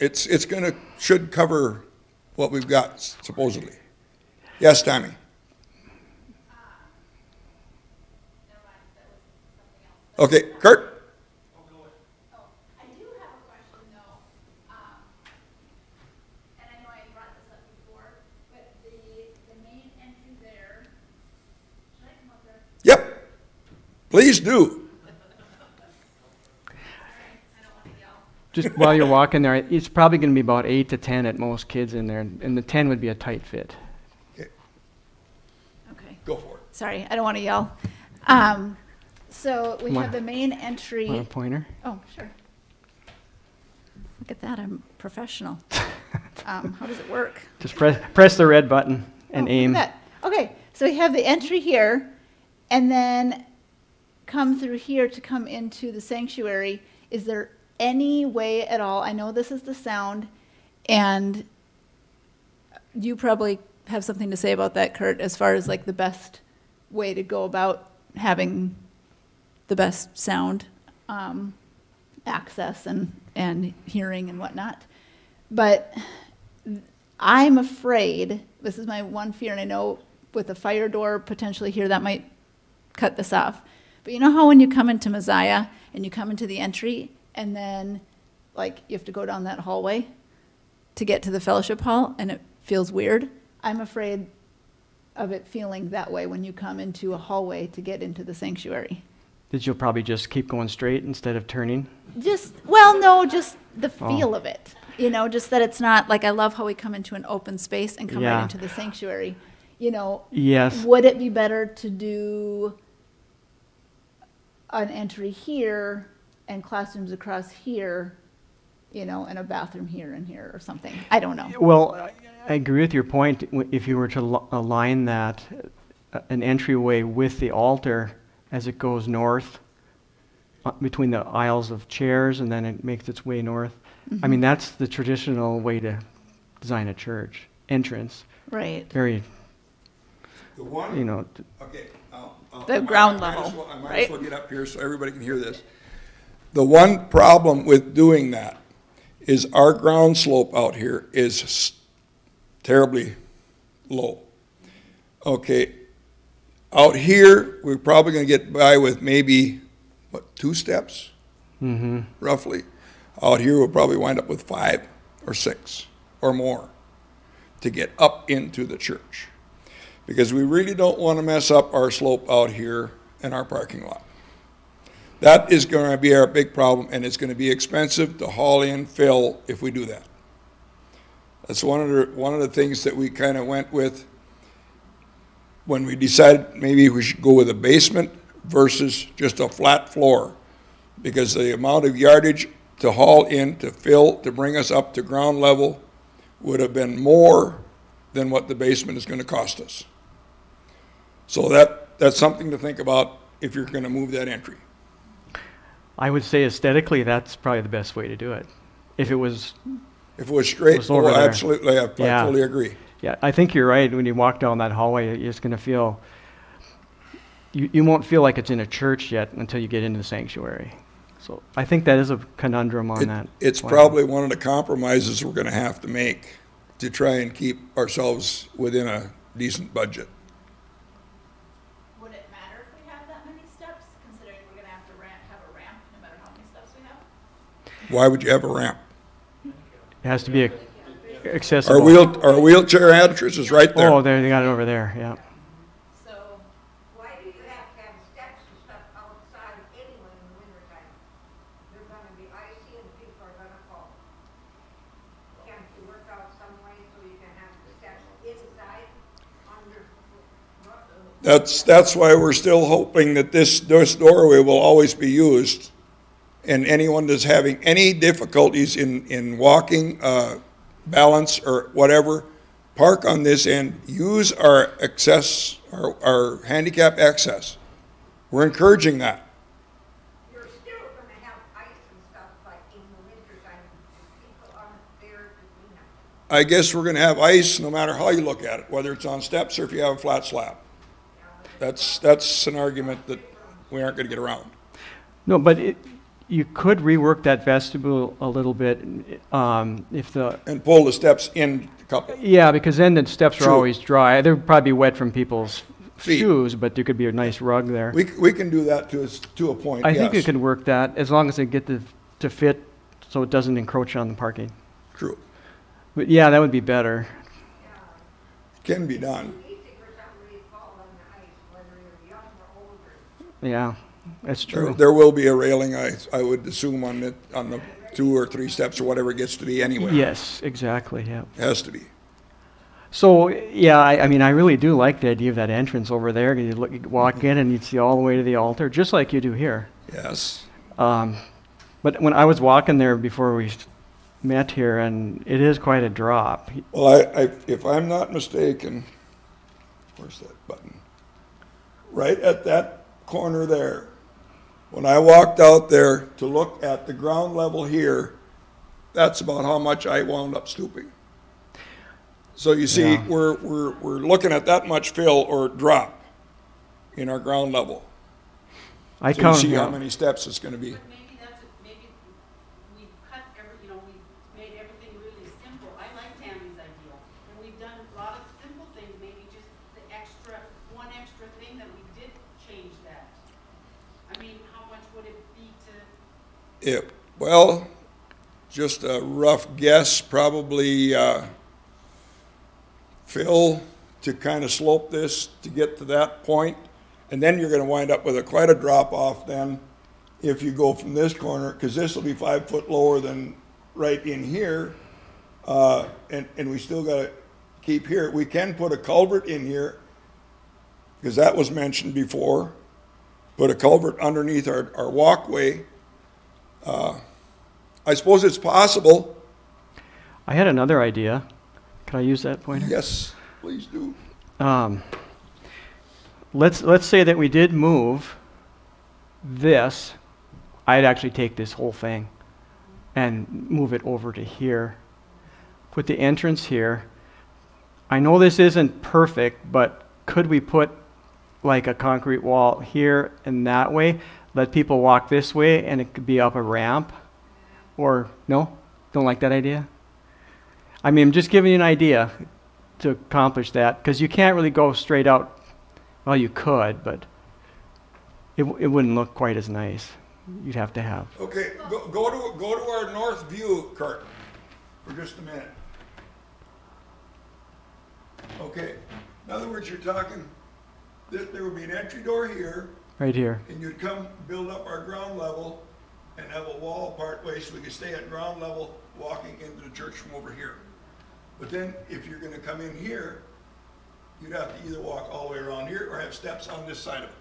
Speaker 1: it's gonna, should cover what we've got supposedly. Yes, Tammy?
Speaker 5: Never mind, that was something else.
Speaker 1: Okay, Kurt?
Speaker 5: Oh, I do have a question though, and I know I brought this up before, but the main entry there, should I come up there?
Speaker 1: Yep, please do.
Speaker 5: I don't wanna yell.
Speaker 2: Just while you're walking there, it's probably going to be about 8 to 10 at most kids in there, and the 10 would be a tight fit.
Speaker 5: Okay.
Speaker 1: Go for it.
Speaker 5: Sorry, I don't wanna yell. So we
Speaker 2: Come
Speaker 5: have
Speaker 2: on.
Speaker 5: the main
Speaker 2: Want a
Speaker 5: entry.
Speaker 2: pointer?
Speaker 5: Oh, sure. Look at that, I'm professional. How does it work?
Speaker 2: Just press the red button and
Speaker 5: Oh, look at
Speaker 2: aim.
Speaker 5: that. Okay, so we have the entry here, and then come through here to come into the sanctuary. Is there any way at all, I know this is the sound, and you probably have something to say about that, Kurt, as far as like the best way to go about having the best sound access and hearing and whatnot. But I'm afraid, this is my one fear, and I know with a fire door potentially here that might cut this off. But you know how when you come into Messiah and you come into the entry and then like you have to go down that hallway to get to the fellowship hall and it feels weird? I'm afraid of it feeling that way when you come into a hallway to get into the sanctuary.
Speaker 2: That you'll probably just keep going straight instead of turning.
Speaker 5: Just, well, no, just the
Speaker 2: Oh.
Speaker 5: feel of it. You know, just that it's not, like, I love how we come into an open space and come right
Speaker 2: Yeah.
Speaker 5: into the sanctuary. You know,
Speaker 2: Yes.
Speaker 5: would it be better to do an entry here and classrooms across here, you know, and a bathroom here and here or something? I don't know.
Speaker 2: Well, I agree with your point. If you were to align that, an entryway with the altar as it goes north, between the aisles of chairs, and then it makes its way north. I mean, that's the traditional way to design a church entrance.
Speaker 5: Right.
Speaker 2: Very,
Speaker 1: The one,
Speaker 2: you know,
Speaker 1: okay.
Speaker 5: The ground
Speaker 1: I might as
Speaker 5: level,
Speaker 1: well- I might
Speaker 5: right?
Speaker 1: as well get up here so everybody can hear this. The one problem with doing that is our ground slope out here is terribly low. Okay, out here, we're probably gonna get by with maybe, what, 2 steps? Roughly. Out here, we'll probably wind up with 5 or 6 or more to get up into the church. Because we really don't want to mess up our slope out here in our parking lot. That is going to be our big problem, and it's going to be expensive to haul in fill if we do that. That's one of the things that we kind of went with when we decided maybe we should go with a basement versus just a flat floor, because the amount of yardage to haul in, to fill, to bring us up to ground level would have been more than what the basement is going to cost us. So that's something to think about if you're going to move that entry.
Speaker 2: I would say aesthetically, that's probably the best way to do it. If it was
Speaker 1: If it was straight,
Speaker 2: was over
Speaker 1: oh,
Speaker 2: there.
Speaker 1: absolutely, I
Speaker 2: Yeah.
Speaker 1: fully agree.
Speaker 2: Yeah, I think you're right. When you walk down that hallway, you're just going to feel, you won't feel like it's in a church yet until you get into the sanctuary. So I think that is a conundrum on that.
Speaker 1: It's
Speaker 2: plan.
Speaker 1: probably one of the compromises we're gonna have to make to try and keep ourselves within a decent budget.
Speaker 5: Would it matter if we have that many steps, considering we're gonna have to have a ramp no matter how many steps we have?
Speaker 1: Why would you have a ramp?
Speaker 2: It has to be accessible.
Speaker 1: Our wheelchair entrance is right there.
Speaker 2: Oh, there, they got it over there, yeah.
Speaker 3: So why do you have to have steps and stuff outside anyway in the wintertime? They're gonna be icy and people are gonna fall. Can't you work out some way so you can have the steps inside under?
Speaker 1: That's why we're still hoping that this doorway will always be used. And anyone that's having any difficulties in walking, balance or whatever, park on this end, use our our handicap access. We're encouraging that.
Speaker 3: You're still gonna have ice and stuff like in the wintertime, if people aren't there to clean up.
Speaker 1: I guess we're gonna have ice no matter how you look at it, whether it's on steps or if you have a flat slab. That's an argument that we aren't gonna get around.
Speaker 2: No, but you could rework that vestibule a little bit, if the,
Speaker 1: And pull the steps in a couple.
Speaker 2: yeah, because then the steps are
Speaker 1: True.
Speaker 2: always dry. They're probably wet from people's
Speaker 1: Feet.
Speaker 2: shoes, but there could be a nice rug there.
Speaker 1: We can do that to a point,
Speaker 2: I think you
Speaker 1: yes.
Speaker 2: could work that, as long as they get to fit so it doesn't encroach on the parking.
Speaker 1: True.
Speaker 2: But yeah, that would be better.
Speaker 1: Can be done.
Speaker 3: Easy for somebody to fall on the ice, whether you're young or older.
Speaker 2: Yeah, that's
Speaker 1: There,
Speaker 2: true.
Speaker 1: there will be a railing, I would assume, on the 2 or 3 steps or whatever it gets to be anyway.
Speaker 2: Yes, exactly, yeah.
Speaker 1: Has to be.
Speaker 2: So, yeah, I mean, I really do like the idea of that entrance over there. You walk in and you'd see all the way to the altar, just like you do here.
Speaker 1: Yes.
Speaker 2: But when I was walking there before we met here, and it is quite a drop.
Speaker 1: Well, if I'm not mistaken, where's that button? Right at that corner there. When I walked out there to look at the ground level here, that's about how much I wound up stooping. So you see,
Speaker 2: Yeah.
Speaker 1: we're looking at that much fill or drop in our ground level.
Speaker 2: I
Speaker 1: So you
Speaker 2: count,
Speaker 1: see how
Speaker 2: yeah.
Speaker 1: many steps it's gonna be.
Speaker 8: But maybe maybe we cut we made everything really simple. I like Tammy's idea. And we've done a lot of simple things, maybe just the one extra thing that we did change that. I mean, how much would it be to,
Speaker 1: Well, just a rough guess, probably, fill to kind of slope this to get to that point, and then you're gonna wind up with quite a drop off then if you go from this corner, because this will be 5 foot lower than right in here, and we still gotta keep here. We can put a culvert in here, because that was mentioned before, put a culvert underneath our walkway. I suppose it's possible.
Speaker 2: I had another idea. Can I use that pointer?
Speaker 1: Yes, please do.
Speaker 2: Let's say that we did move this. I'd actually take this whole thing and move it over to here. Put the entrance here. I know this isn't perfect, but could we put like a concrete wall here and that way? Let people walk this way and it could be up a ramp? Or no? Don't like that idea? I mean, I'm just giving you an idea to accomplish that, because you can't really go straight out. Well, you could, but it wouldn't look quite as nice. You'd have to have.
Speaker 1: Okay, go to our north view, Kurt, for just a minute. Okay, in other words, you're talking, there would be an entry door here,
Speaker 2: Right here.
Speaker 1: and you'd come build up our ground level and have a wall part way so we could stay at ground level walking into the church from over here. But then if you're gonna come in here, you'd have to either walk all the way around here or have steps on this side of it.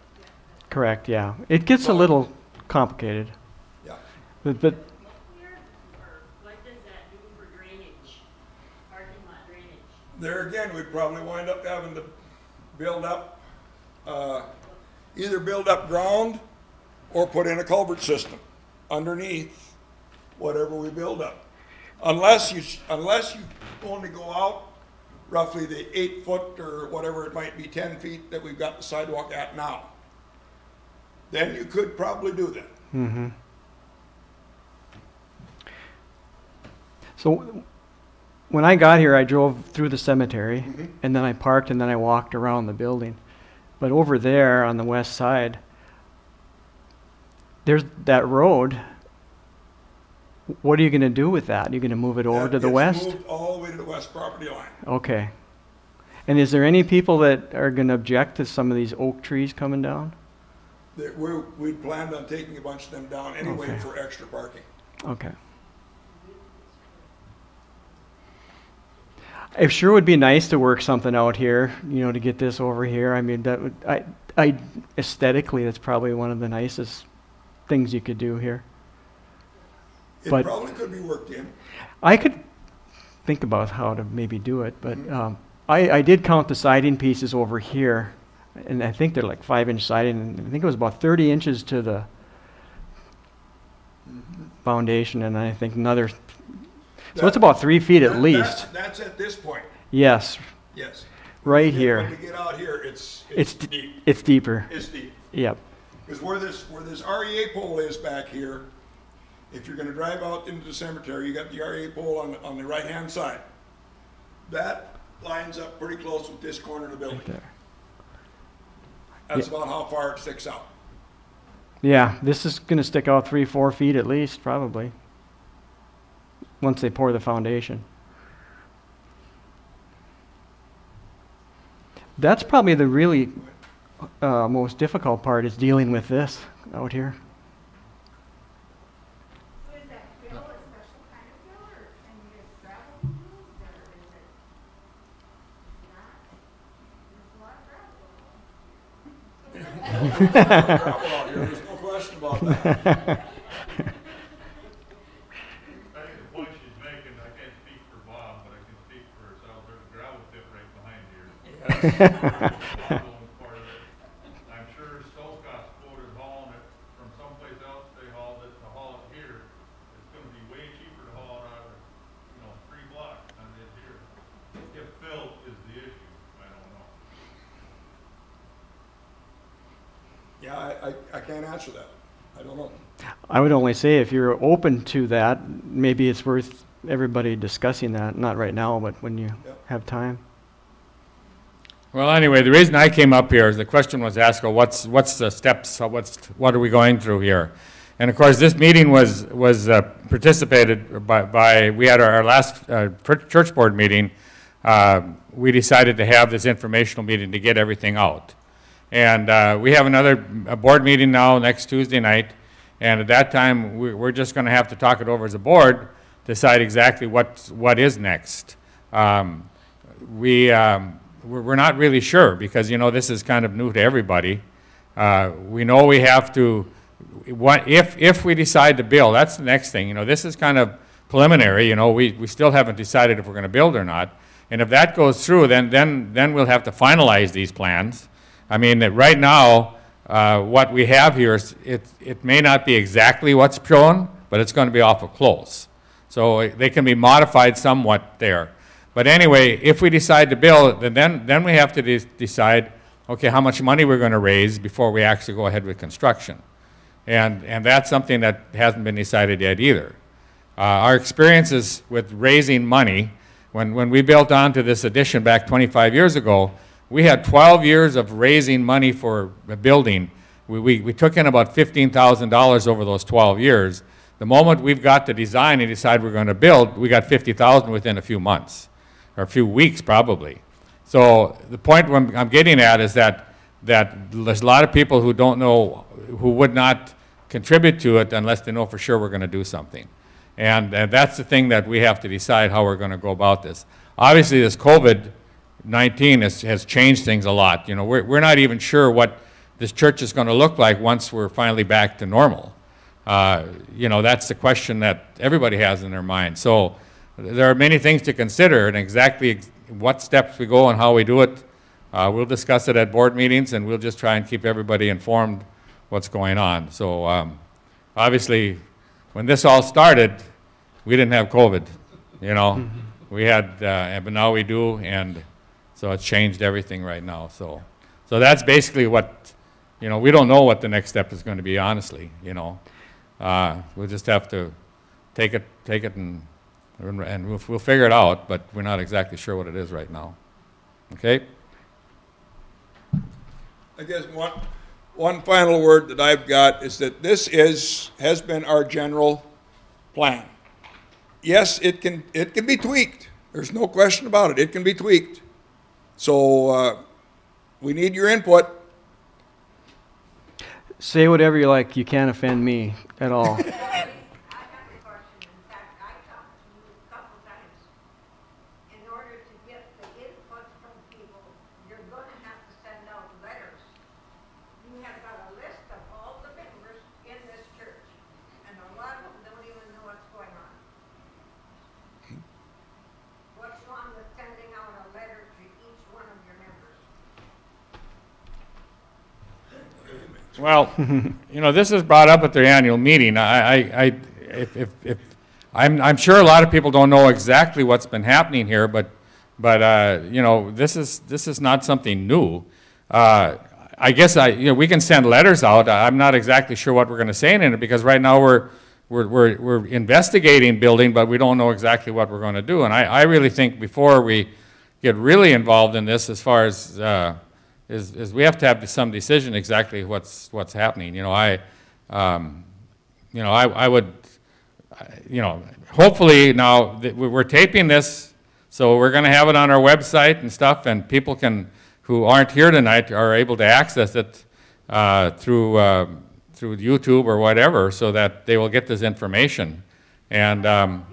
Speaker 2: Correct, yeah. It gets a little complicated.
Speaker 1: Yeah.
Speaker 2: But
Speaker 8: where, or what does that do for drainage, parking lot drainage?
Speaker 1: There again, we'd probably wind up having to build up, either build up ground or put in a culvert system underneath whatever we build up. unless you only go out roughly the 8 foot or whatever it might be, 10 feet that we've got the sidewalk at now. Then you could probably do that.
Speaker 2: Mm-hmm. So when I got here, I drove through the cemetery, and then I parked, and then I walked around the building. But over there on the west side, there's that road. What are you going to do with that? Are you going to move it over
Speaker 1: That
Speaker 2: to the
Speaker 1: gets
Speaker 2: west?
Speaker 1: moved all the way to the west property line.
Speaker 2: Okay. And is there any people that are going to object to some of these oak trees coming down?
Speaker 1: We planned on taking a bunch of them down anyway
Speaker 2: Okay.
Speaker 1: for extra parking.
Speaker 2: Okay. It sure would be nice to work something out here, you know, to get this over here. I mean, that would, I aesthetically, that's probably one of the nicest things you could do here.
Speaker 1: It
Speaker 2: But-
Speaker 1: probably could be worked in.
Speaker 2: I could think about how to maybe do it, but I did count the siding pieces over here, and I think they're like 5-inch siding, and I think it was about 30 inches to the foundation, and I think another, so it's about 3 feet at least.
Speaker 1: That's at this point,
Speaker 2: Yes,
Speaker 1: yes.
Speaker 2: right
Speaker 1: When
Speaker 2: here.
Speaker 1: you get out here, it's
Speaker 2: It's
Speaker 1: deep.
Speaker 2: It's deeper.
Speaker 1: It's deep.
Speaker 2: Yep.
Speaker 1: Because where this REA pole is back here, if you're gonna drive out into the cemetery, you got the REA pole on the right-hand side. That lines up pretty close with this corner of the building.
Speaker 2: Right there.
Speaker 1: That's about how far it sticks out.
Speaker 2: Yeah, this is going to stick out 3-4 feet at least, probably, once they pour the foundation. That's probably the really most difficult part, is dealing with this out here.
Speaker 3: So is that fill a special kind of fill, or can you use gravel used, or is it not? There's a lot of gravel.
Speaker 1: Gravel out here, there's no question about that.
Speaker 4: I think the point she's making, I can't speak for Bob, but I can speak for herself, there's a gravel pit right behind here. Part of it. I'm sure Stolzko's quoted hauling it from someplace else, they hauled it, to haul it here. It's gonna be way cheaper to haul it out of, 3 blocks than it is here. If fill is the issue, I don't know.
Speaker 1: Yeah, I can't answer that. I don't know.
Speaker 2: I would only say if you're open to that, maybe it's worth everybody discussing that, not right now, but when you
Speaker 1: Yep.
Speaker 2: have time.
Speaker 7: Well, anyway, the reason I came up here is the question was asked, well, what's the steps, what are we going through here? And of course, this meeting was participated by we had our last church board meeting. We decided to have this informational meeting to get everything out. And we have another board meeting now next Tuesday night, and at that time, we're just going to have to talk it over as a board, decide exactly what is next. We're not really sure, because, this is kind of new to everybody. We know we have to, if we decide to build, that's the next thing. This is kind of preliminary. We still haven't decided if we're going to build or not. And if that goes through, then we'll have to finalize these plans. I mean, that right now, what we have here is, it may not be exactly what's shown, but it's going to be awful close. So they can be modified somewhat there. But anyway, if we decide to build, then we have to decide, okay, how much money we're going to raise before we actually go ahead with construction. And that's something that hasn't been decided yet either. Our experiences with raising money, when we built onto this addition back 25 years ago, we had 12 years of raising money for a building. We took in about $15,000 over those 12 years. The moment we've got the design and decide we're going to build, we got $50,000 within a few months, or a few weeks probably. So the point I'm getting at is that there's a lot of people who don't know, who would not contribute to it unless they know for sure we're going to do something. And that's the thing that we have to decide how we're going to go about this. Obviously, this COVID-19 has changed things a lot. We're not even sure what this church is going to look like once we're finally back to normal. That's the question that everybody has in their mind. So there are many things to consider, and exactly what steps we go and how we do it, we'll discuss it at board meetings, and we'll just try and keep everybody informed what's going on. So obviously, when this all started, we didn't have COVID. you know? We had, but now we do, and so it's changed everything right now, so. So that's basically what, you know, we don't know what the next step is going to be, honestly, you know. We'll just have to take it and we'll figure it out, but we're not exactly sure what it is right now. Okay?
Speaker 1: I guess one final word that I've got is that this has been our general plan. Yes, it can be tweaked. There's no question about it. It can be tweaked. So we need your input.
Speaker 2: Say whatever you like. You can't offend me at all.
Speaker 3: I have a question. In fact, I talked to you a couple times. In order to get the input from people, you're gonna have to send out letters. You have got a list of all the members in this church, and a lot of them don't even know what's going on. What's wrong with sending out a letter to each one of your members?
Speaker 7: Well, you know, this is brought up at their annual meeting. I'm sure a lot of people don't know exactly what's been happening here, but you know, this is not something new. I guess you know, we can send letters out. I'm not exactly sure what we're going to say in it, because right now we're investigating building, but we don't know exactly what we're going to do. And I really think before we get really involved in this, as far as is we have to have some decision exactly what's happening. You know, I would, you know, hopefully now that we're taping this, so we're going to have it on our website and stuff, and people who aren't here tonight are able to access it through YouTube or whatever, so that they will get this information. And
Speaker 3: How many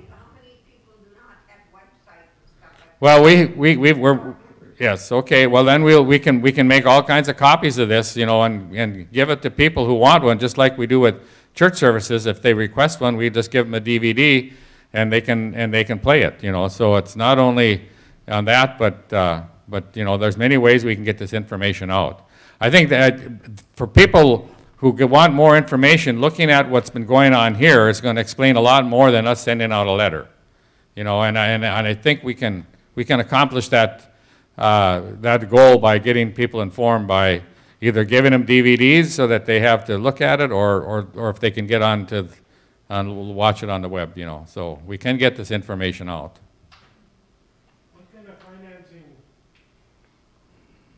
Speaker 3: people do not have websites and stuff like that?
Speaker 7: well, we're yes, okay. Well, then we can make all kinds of copies of this, you know, and give it to people who want one, just like we do with church services. If they request one, we just give them a DVD, and they can play it, you know. So it's not only on that, but you know, there's many ways we can get this information out. I think that for people who want more information, looking at what's been going on here is going to explain a lot more than us sending out a letter, you know. And I think we can accomplish that goal by getting people informed by either giving them DVDs so that they have to look at it, or if they can get watch it on the web, you know. So we can get this information out.
Speaker 6: What kind of financing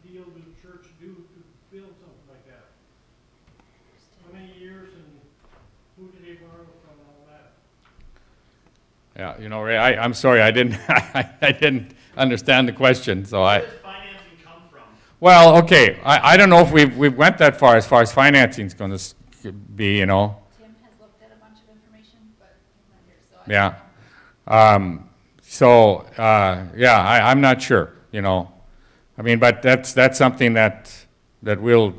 Speaker 6: deal does the church do to build something like that? How many years and who did they borrow from, all that?
Speaker 7: Yeah, you know, Ray, I'm sorry, I didn't I didn't understand the question, so
Speaker 6: Where does financing come from?
Speaker 7: Well, okay, I don't know if we went that far as financing is going to be, you know.
Speaker 5: Tim has looked at a bunch of information, but he's not here, so
Speaker 7: Yeah, I'm not sure, you know. I mean, but that's something that we'll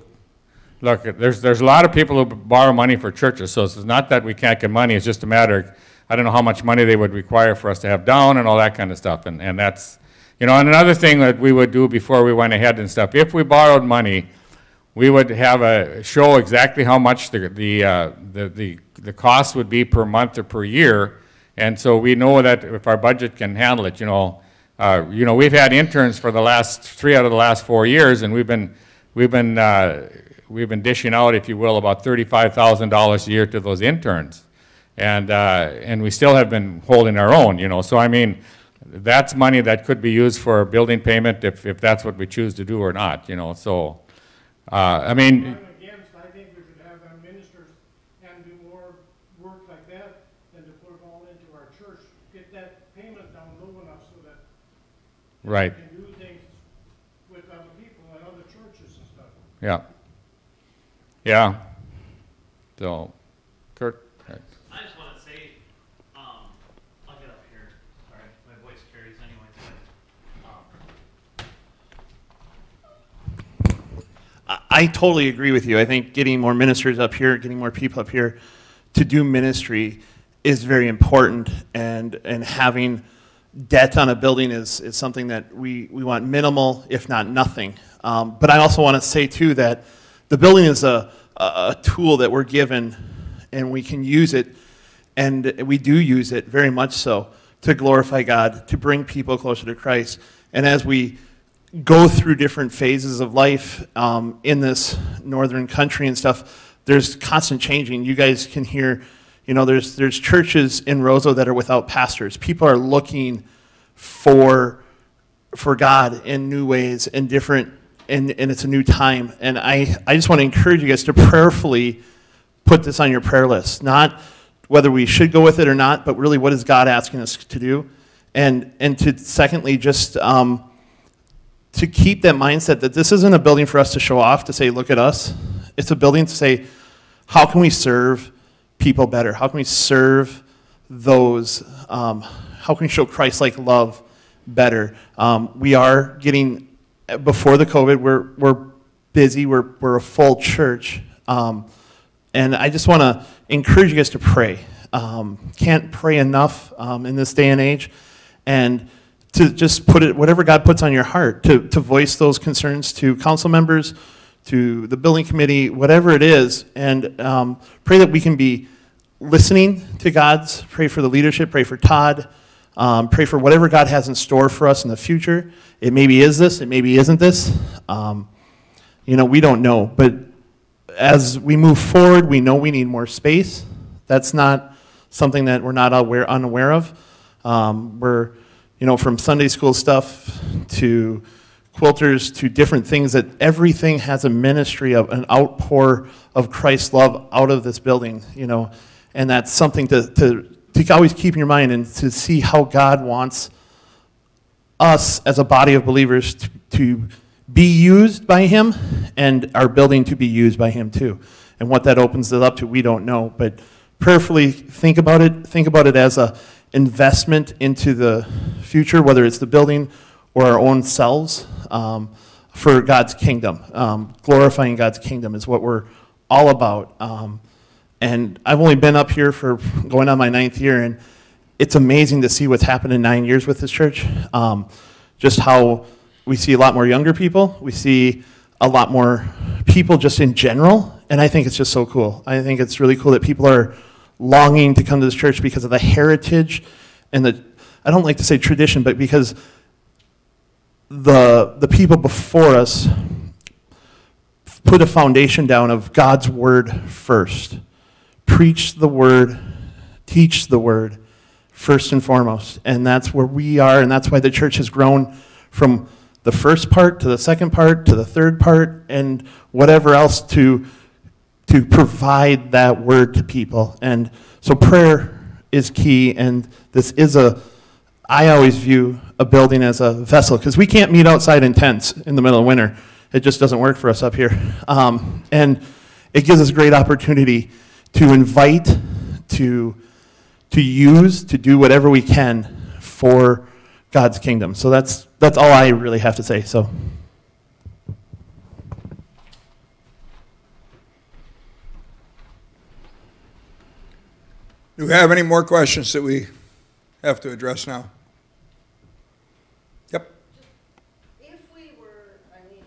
Speaker 7: look at. There's a lot of people who borrow money for churches, so it's not that we can't get money. It's just a matter of, I don't know how much money they would require for us to have down and all that kind of stuff, and that's, you know. And another thing that we would do before we went ahead and stuff, if we borrowed money, we would have a show exactly how much the cost would be per month or per year, and so we know that if our budget can handle it, you know. We've had interns for the last 3 out of the last 4 years, and we've been dishing out, if you will, about $35,000 a year to those interns, and we still have been holding our own, you know. So I mean, that's money that could be used for a building payment if that's what we choose to do or not, you know. So I mean.
Speaker 6: I'm against, I think we should have our ministers and do more work like that than to put it all into our church. Get that payment down low enough so that
Speaker 7: Right.
Speaker 6: we can do things with other people and other churches and stuff.
Speaker 7: Yeah. Yeah. So, Kurt. Right.
Speaker 9: I just want to say, I'll get up here. Sorry, my voice carries anyway. I totally agree with you. I think getting more ministers up here, getting more people up here to do ministry is very important, and having debt on a building is something that we want minimal, if not nothing. But I also want to say too that the building is a tool that we're given, and we can use it, and we do use it very much so to glorify God, to bring people closer to Christ. And as we go through different phases of life in this northern country and stuff, there's constant changing. You guys can hear, you know, there's churches in Roseau that are without pastors. People are looking for God in new ways and different, and it's a new time. And I just want to encourage you guys to prayerfully put this on your prayer list. Not whether we should go with it or not, but really what is God asking us to do? And to secondly, just to keep that mindset that this isn't a building for us to show off, to say, look at us. It's a building to say, how can we serve people better? How can we serve those, how can we show Christ-like love better? We are getting, before the COVID, we're busy, we're a full church. And I just want to encourage you guys to pray. Can't pray enough in this day and age. And to just put it, whatever God puts on your heart, to voice those concerns to council members, to the building committee, whatever it is, and pray that we can be listening to God's, pray for the leadership, pray for Todd, pray for whatever God has in store for us in the future. It maybe is this, it maybe isn't this. You know, we don't know, but as we move forward, we know we need more space. That's not something that we're not unaware of. We're, you know, from Sunday school stuff to quilters to different things, that everything has a ministry of an outpour of Christ's love out of this building, you know, and that's something to always keep in your mind and to see how God wants us as a body of believers to be used by Him and our building to be used by Him too. And what that opens it up to, we don't know, but prayerfully think about it as a investment into the future, whether it's the building or our own selves, for God's kingdom. Glorifying God's kingdom is what we're all about. And I've only been up here for going on my 9th year, and it's amazing to see what's happened in 9 years with this church. Just how we see a lot more younger people. We see a lot more people just in general, and I think it's just so cool. I think it's really cool that people are longing to come to this church because of the heritage and the, I don't like to say tradition, but because the people before us put a foundation down of God's word first. Preach the word, teach the word first and foremost. And that's where we are, and that's why the church has grown from the first part to the second part to the third part and whatever else to provide that word to people. And so prayer is key, and this is I always view a building as a vessel, because we can't meet outside in tents in the middle of winter. It just doesn't work for us up here. And it gives us a great opportunity to invite, to use, to do whatever we can for God's kingdom. So that's all I really have to say. So.
Speaker 1: Do we have any more questions that we have to address now? Yep.
Speaker 3: If we were, I mean,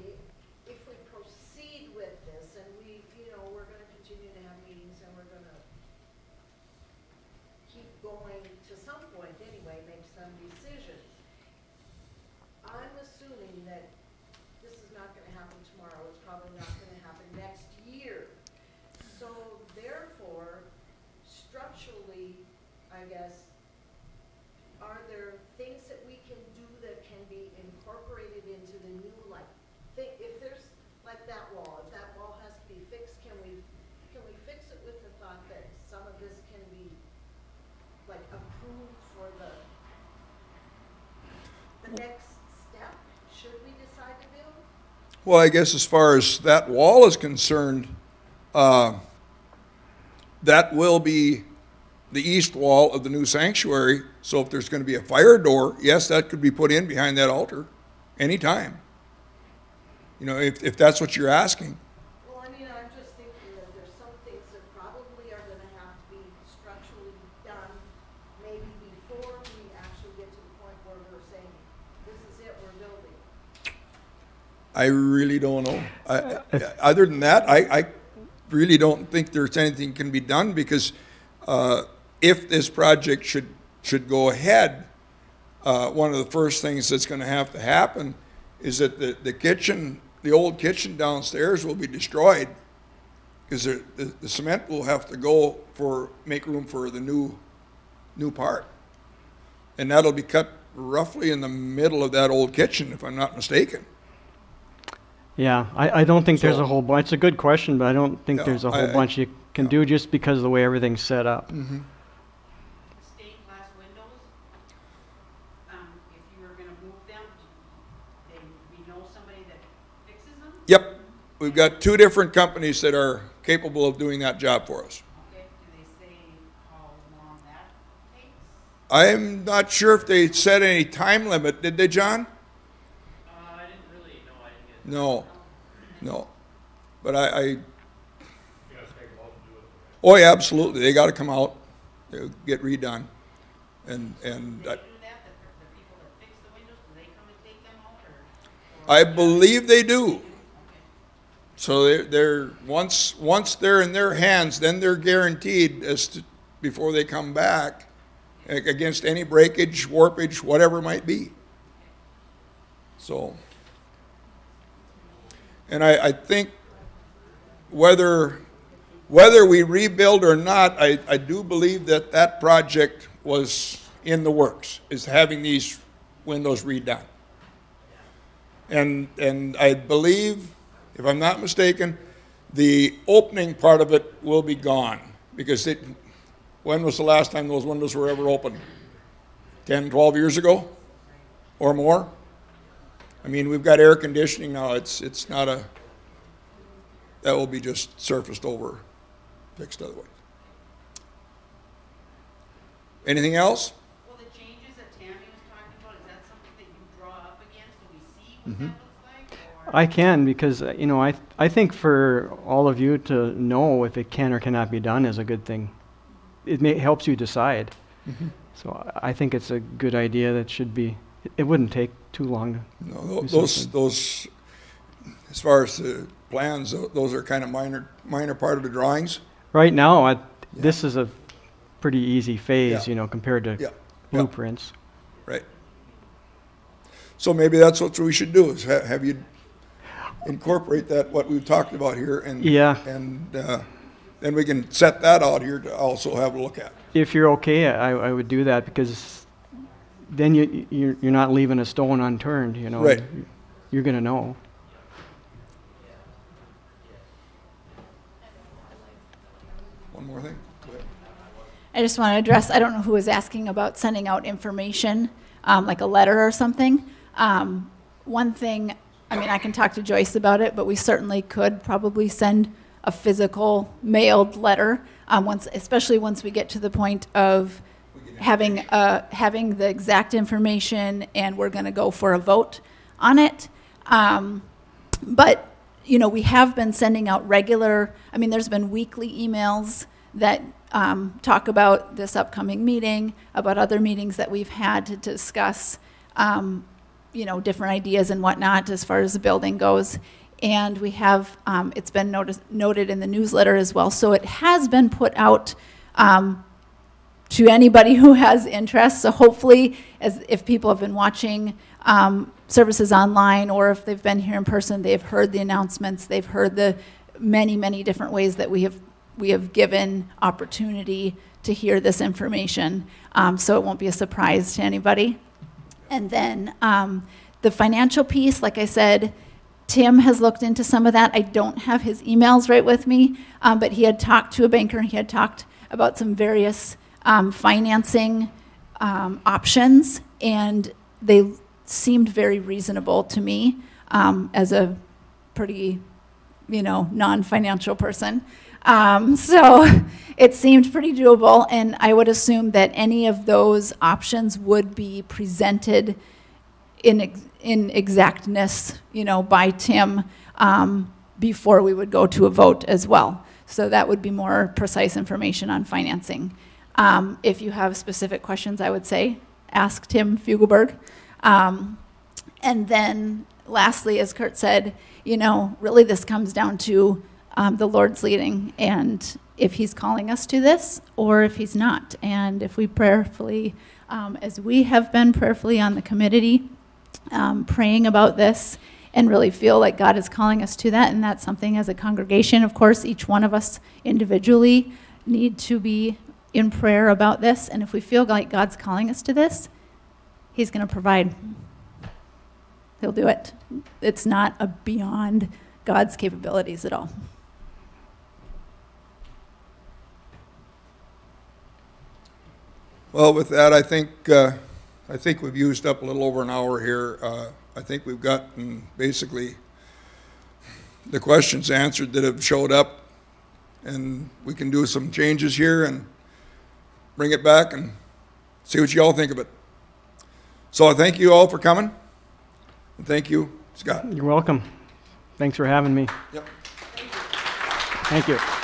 Speaker 3: if we proceed with this and we, you know, we're gonna continue to have meetings and we're gonna keep going to some point anyway, make some decisions. I'm assuming that this is not gonna happen tomorrow, it's probably not gonna happen next year. So therefore, structurally, I guess, are there things that we can do that can be incorporated into the new, like, if there's, like that wall, if that wall has to be fixed, can we fix it with the thought that some of this can be, like, approved for the next step, should we decide to build?
Speaker 1: Well, I guess as far as that wall is concerned, that will be the east wall of the new sanctuary. So if there's going to be a fire door, yes, that could be put in behind that altar anytime. You know, if that's what you're asking.
Speaker 3: Well, I mean, I'm just thinking that there's some things that probably are gonna have to be structurally done maybe before we actually get to the point where we're saying, this is it, we're building.
Speaker 1: I really don't know. Other than that, I really don't think there's anything can be done, because if this project should should go ahead, one of the first things that's going to have to happen is that the kitchen, the old kitchen downstairs will be destroyed, because the cement will have to go make room for the new part. And that'll be cut roughly in the middle of that old kitchen, if I'm not mistaken.
Speaker 2: Yeah, I don't think there's
Speaker 1: So-
Speaker 2: a whole bunch. It's a good question, but I don't think
Speaker 1: Yeah,
Speaker 2: there's a whole
Speaker 1: I-
Speaker 2: bunch you can do just because of the way everything's set up.
Speaker 1: Mm-hmm.
Speaker 8: Stained glass windows, if you were gonna move them, we know somebody that fixes them?
Speaker 1: Yep, we've got 2 different companies that are capable of doing that job for us.
Speaker 8: Okay, do they say how long that takes?
Speaker 1: I'm not sure if they set any time limit, did they, John?
Speaker 10: I didn't really know. I didn't get.
Speaker 1: No. But I
Speaker 4: You gotta take a vote and do it.
Speaker 1: oh yeah, absolutely, they gotta come out, they'll get redone. And
Speaker 8: They do that, the people that fix the windows, do they come and take them out, or?
Speaker 1: I believe they do. So they're once they're in their hands, then they're guaranteed before they come back against any breakage, warpage, whatever it might be. So, and I think whether we rebuild or not, I do believe that project was in the works, is having these windows redone. And I believe, if I'm not mistaken, the opening part of it will be gone, because when was the last time those windows were ever opened? 10, 12 years ago or more? I mean, we've got air conditioning now. It's not that will be just surfaced over, fixed otherwise. Anything else?
Speaker 8: Well, the changes that Tammy was talking about, is that something that you draw up again, so we see what that looks like, or?
Speaker 2: I can, because, I think for all of you to know if it can or cannot be done is a good thing. It helps you decide. So I think it's a good idea that should be, it wouldn't take too long to
Speaker 1: No,
Speaker 2: do
Speaker 1: those,
Speaker 2: something.
Speaker 1: as far as the plans, those are kind of minor part of the drawings.
Speaker 2: Right now, this is a pretty easy phase,
Speaker 1: Yeah.
Speaker 2: compared to
Speaker 1: Yeah.
Speaker 2: blueprints.
Speaker 1: Right. So maybe that's what we should do, is have you incorporate what we've talked about here, and
Speaker 2: Yeah.
Speaker 1: and then we can set that out here to also have a look at.
Speaker 2: If you're okay, I would do that, because then you're not leaving a stone unturned,
Speaker 1: Right.
Speaker 2: You're going to know.
Speaker 1: One more thing. Go ahead.
Speaker 5: I just want to address, I don't know who was asking about sending out information, like a letter or something. One thing, I can talk to Joyce about it, but we certainly could probably send a physical mailed letter, especially once we get to the point of having the exact information and we're going to go for a vote on it. But we have been sending out regular, there's been weekly emails that talk about this upcoming meeting, about other meetings that we've had to discuss, different ideas and whatnot as far as the building goes. And we have, it's been noted in the newsletter as well. So it has been put out to anybody who has interest. So hopefully, if people have been watching services online, or if they've been here in person, they've heard the announcements, they've heard the many, many different ways that we have given opportunity to hear this information. So it won't be a surprise to anybody. And then the financial piece, like I said, Tim has looked into some of that. I don't have his emails right with me, but he had talked to a banker. He had talked about some various financing options, and they seemed very reasonable to me as a pretty, non-financial person. So it seemed pretty doable, and I would assume that any of those options would be presented in exactness, by Tim before we would go to a vote as well. So that would be more precise information on financing. If you have specific questions, I would say ask Tim Fugelberg. And then lastly, as Kurt said, really this comes down to the Lord's leading. And if he's calling us to this or if he's not. And if we prayerfully, as we have been prayerfully on the committee, praying about this and really feel like God is calling us to that, and that's something as a congregation, of course, each one of us individually need to be in prayer about this. And if we feel like God's calling us to this, he's going to provide. He'll do it. It's not a beyond God's capabilities at all.
Speaker 1: Well, with that, I think we've used up a little over an hour here. I think we've gotten basically the questions answered that have showed up, and we can do some changes here and bring it back and see what you all think of it. So I thank you all for coming, and thank you, Scott.
Speaker 2: You're welcome. Thanks for having me.
Speaker 1: Yep.
Speaker 2: Thank you.